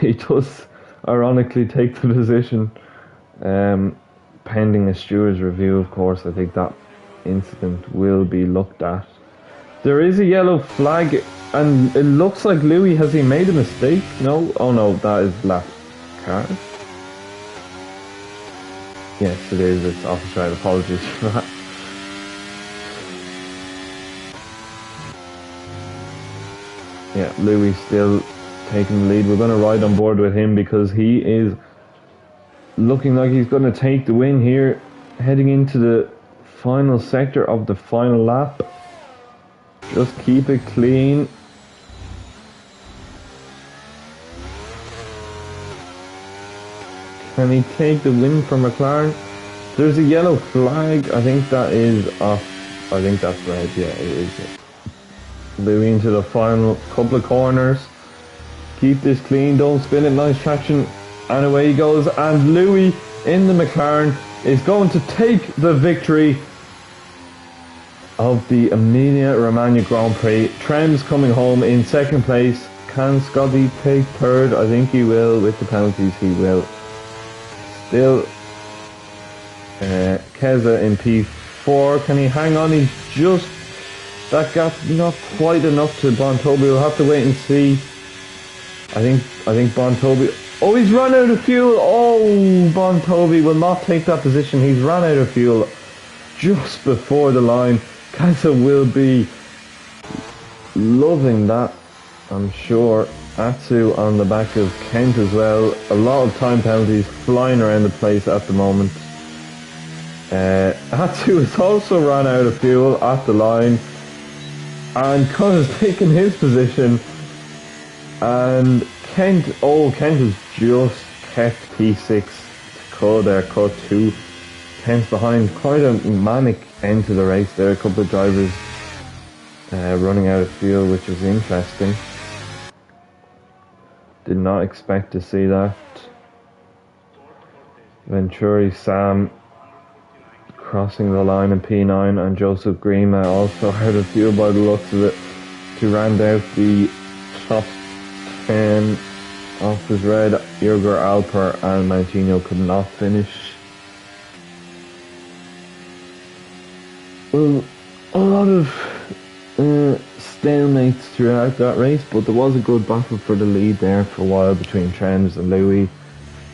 [SPEAKER 1] he does ironically take the position. Pending a steward's review, of course. I think that incident will be looked at. There is a yellow flag, and it looks like Louis, has he made a mistake? No? Oh no, that is lap car. Yes, it is. It's offside. Apologies for that. Yeah, Louis still taking the lead. We're going to ride on board with him because he is looking like he's going to take the win here, heading into the final sector of the final lap. Just keep it clean. Can he take the win for McLaren? There's a yellow flag. I think that is off. I think that's red. Yeah, it is. Louis into the final couple of corners. Keep this clean. Don't spin it. Nice traction. And away he goes, and Louis in the McLaren is going to take the victory of the Emilia-Romagna Grand Prix. Trem's coming home in second place. Can Scotty take third? I think he will. With the penalties, he will. Still, Keza in P4. Can he hang on? He's just, that gap's not quite enough to Bontobi. We'll have to wait and see. I think Bontobi. Oh, he's run out of fuel. Oh, Bontobi will not take that position. He's run out of fuel just before the line. Keza will be loving that, I'm sure. Atsu on the back of Kent as well. A lot of time penalties flying around the place at the moment. Atsu has also run out of fuel at the line. And Cuz has taken his position. And Kent has just kept P6. Cud there, cut 2. Kent's behind. Quite a manic end to the race there. A couple of drivers running out of fuel, which was interesting. Did not expect to see that. Venturi, Sam crossing the line in P9, and Joseph Grima also out of fuel by the looks of it to round out the top 10. Off his red. Jürger Alper and Mantino could not finish. Well, a lot of stalemates throughout that race, but there was a good battle for the lead there for a while between Trems and Louis.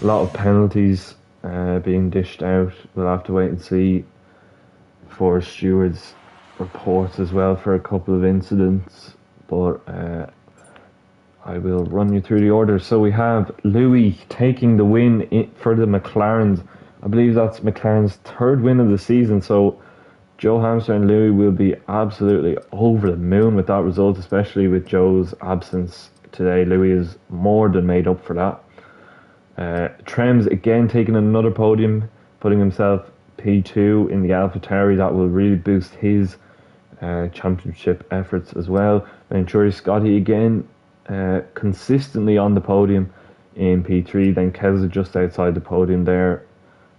[SPEAKER 1] A lot of penalties being dished out. We'll have to wait and see for stewards' reports as well for a couple of incidents, but I will run you through the order. So we have Louis taking the win for the McLarens. I believe that's McLaren's third win of the season, so Joe Hamster and Louis will be absolutely over the moon with that result, especially with Joe's absence today. Louis is more than made up for that. Trems again taking another podium, putting himself P2 in the AlphaTauri. That will really boost his championship efforts as well. Venturi Scotty again consistently on the podium in P3. Then Keza just outside the podium there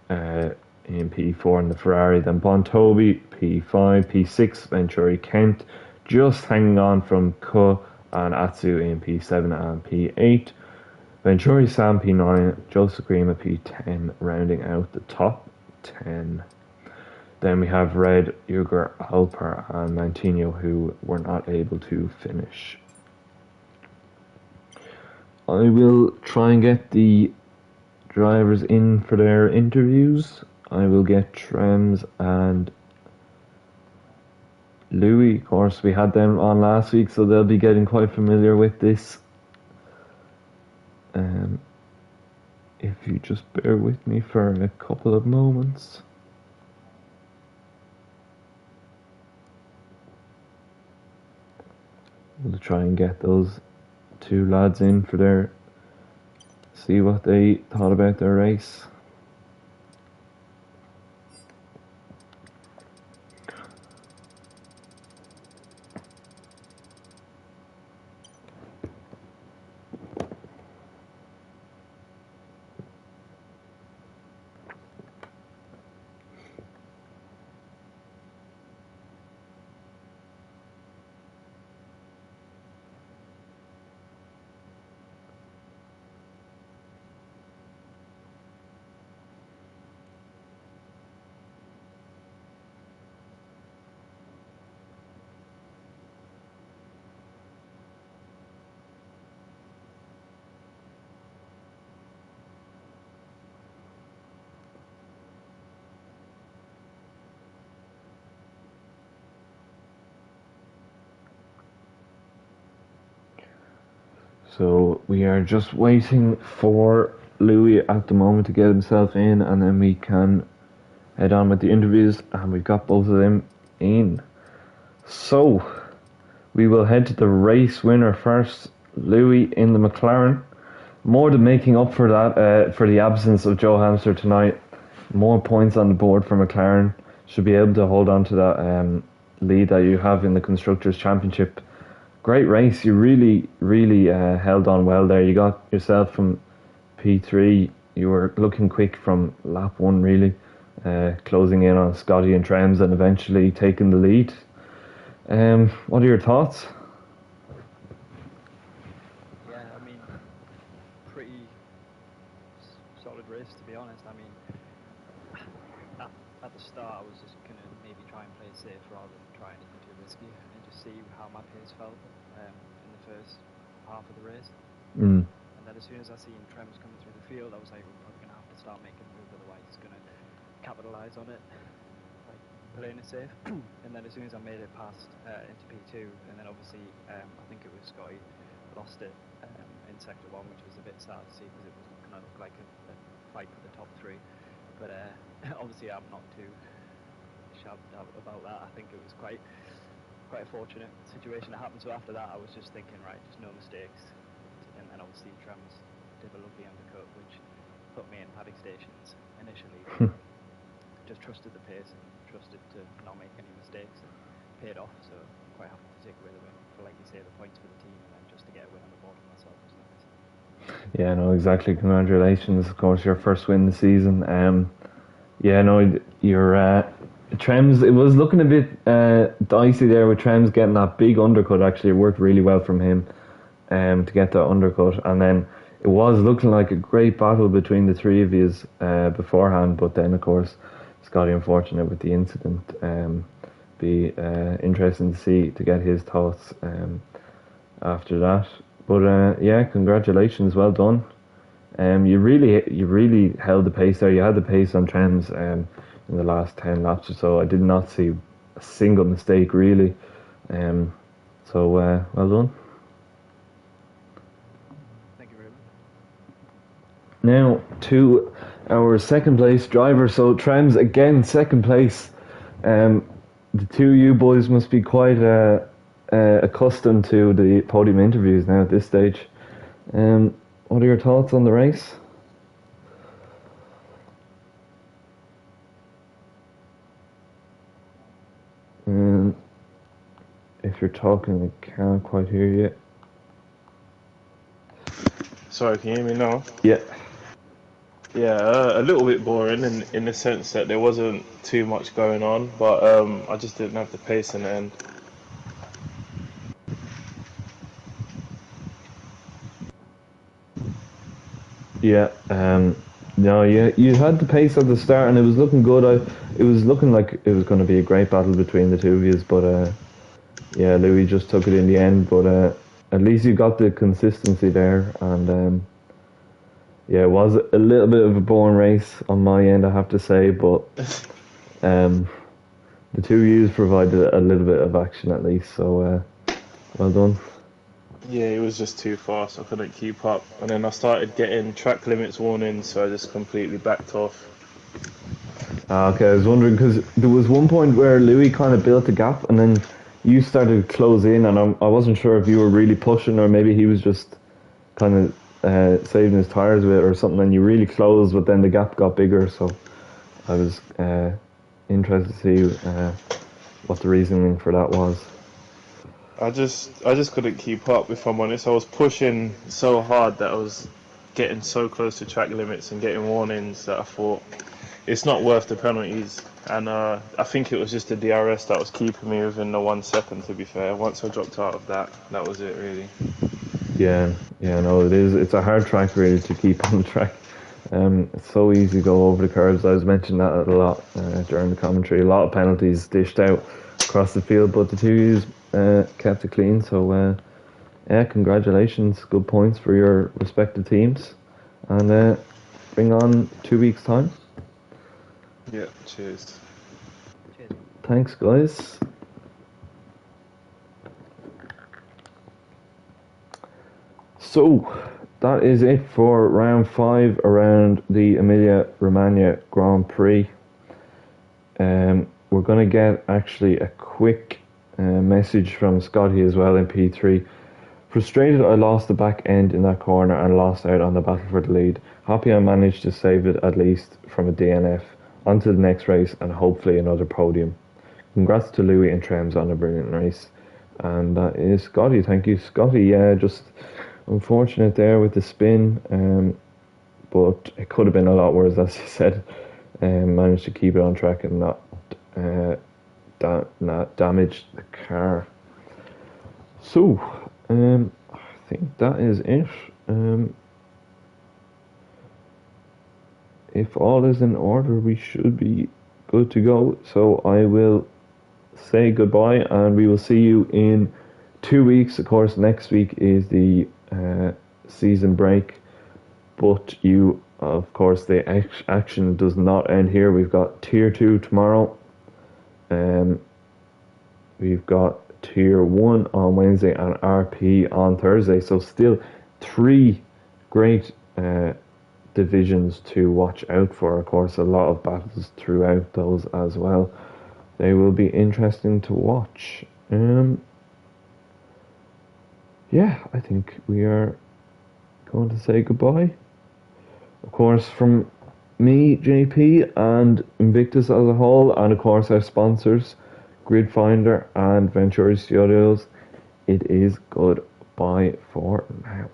[SPEAKER 1] in P4 in the Ferrari. Then Bontobi P5, P6 Venturi Kent just hanging on from Ko and Atsu in P7 and P8. Venturi Sam P9, Joseph Grima P10 rounding out the top 10. Then we have Red, Jürger Alper and Mantino, who were not able to finish. I will try and get the drivers in for their interviews. I will get Trems and Louis. Of course, we had them on last week, so they'll be getting quite familiar with this. If you just bear with me for a couple of moments. We'll try and get those two lads in for their, see what they thought about their race. So we are just waiting for Louis at the moment to get himself in, and then we can head on with the interviews, and we've got both of them in. So we will head to the race winner first, Louis in the McLaren. More than making up for that, for the absence of Joe Hamster tonight. More points on the board for McLaren. Should be able to hold on to that lead that you have in the Constructors' Championship. Great race. You really held on well there. You got yourself from P3. You were looking quick from lap 1, really. Closing in on Scotty and Trems and eventually taking the lead. What are your thoughts?
[SPEAKER 2] Yeah, I mean, pretty solid race, to be honest. I mean, at the start I was just going to maybe try and play it safe rather than try anything too risky and just see how my pace felt in the first half of the race. And then as soon as I seen Trems coming through the field, I was like, we're probably going to have to start making a move, otherwise it's going to capitalise on it, like playing it safe. And then as soon as I made it past into P2, and then obviously I think it was Scotty lost it in sector 1, which was a bit sad to see because it was going to look like a fight for the top 3. But obviously I'm not too sharp about that. I think it was quite a fortunate situation that happened. So after that I was just thinking, right, just no mistakes. And then obviously Trems did a lovely undercut which put me in paddock stations initially. Just trusted the pace and trusted to not make any mistakes, and paid off. So I'm quite happy to take away the win for, like you say, the points for the team, and then just to get a win on the board for myself was nice.
[SPEAKER 1] Yeah, no, exactly. Congratulations, of course, your first win this season. Yeah, no, your Trems, it was looking a bit dicey there with Trems getting that big undercut. Actually, it worked really well from him to get that undercut, and then it was looking like a great battle between the three of you beforehand. But then, of course, Scotty unfortunate with the incident. Be interesting to get his thoughts after that. But yeah, congratulations, well done. You really held the pace there. You had the pace on Trems in the last 10 laps or so. I did not see a single mistake really. So well done.
[SPEAKER 2] Thank you very much.
[SPEAKER 1] Now to our second place driver. So Trems again, second place. The two of you boys must be quite accustomed to the podium interviews now at this stage. What are your thoughts on the race? If you're talking, I can't quite hear you.
[SPEAKER 3] Sorry, can you hear me now?
[SPEAKER 1] Yeah.
[SPEAKER 3] Yeah, a little bit boring in the sense that there wasn't too much going on, but I just didn't have the pace in the end.
[SPEAKER 1] Yeah, no, you had the pace at the start, and it was looking good. It was looking like it was going to be a great battle between the two of you, but yeah, Louis just took it in the end. But at least you got the consistency there, and Yeah, it was a little bit of a boring race on my end, I have to say, but the two U's provided a little bit of action at least, so well done.
[SPEAKER 3] Yeah, it was just too fast. I couldn't keep up, and then I started getting track limits warnings, so I just completely backed off.
[SPEAKER 1] Okay, I was wondering because there was one point where Louis kind of built a gap, and then you started to close in, and I wasn't sure if you were really pushing or maybe he was just kind of saving his tires with it or something, and you really closed, but then the gap got bigger. So I was interested to see what the reasoning for that was.
[SPEAKER 3] I just couldn't keep up, if I'm honest. I was pushing so hard that I was getting so close to track limits and getting warnings that I thought it's not worth the penalties. And I think it was just the DRS that was keeping me within the 1 second, to be fair. Once I dropped out of that, that was it, really.
[SPEAKER 1] Yeah, no, it is. It's a hard track really to keep on track. It's so easy to go over the curves. I was mentioning that a lot during the commentary. A lot of penalties dished out across the field, but the two U's kept it clean. So, yeah, congratulations. Good points for your respective teams. And bring on 2 weeks' time.
[SPEAKER 3] Yeah, cheers.
[SPEAKER 2] Cheers.
[SPEAKER 1] Thanks, guys. So, that is it for round 5 around the Emilia-Romagna Grand Prix. We're going to get actually a quick message from Scotty as well in P3. Frustrated I lost the back end in that corner and lost out on the battle for the lead. Happy I managed to save it at least from a DNF. On to the next race and hopefully another podium. Congrats to Louis and Trems on a brilliant race. And that is Scotty. Thank you, Scotty. Yeah, just unfortunate there with the spin, but it could have been a lot worse, as you said. Managed to keep it on track and not damage the car. So, I think that is it. If all is in order, we should be good to go. So I will say goodbye, and we will see you in 2 weeks. Of course, next week is the season break, but of course, the action does not end here. We've got Tier 2 tomorrow. We've got Tier 1 on Wednesday and RP on Thursday. So still 3 great divisions to watch out for. Of course, a lot of battles throughout those as well. They will be interesting to watch. Yeah, I think we are going to say goodbye. Of course, from me, JP, and Invictus as a whole, and of course our sponsors, Gridfinder and Venturi Studios, it is goodbye for now.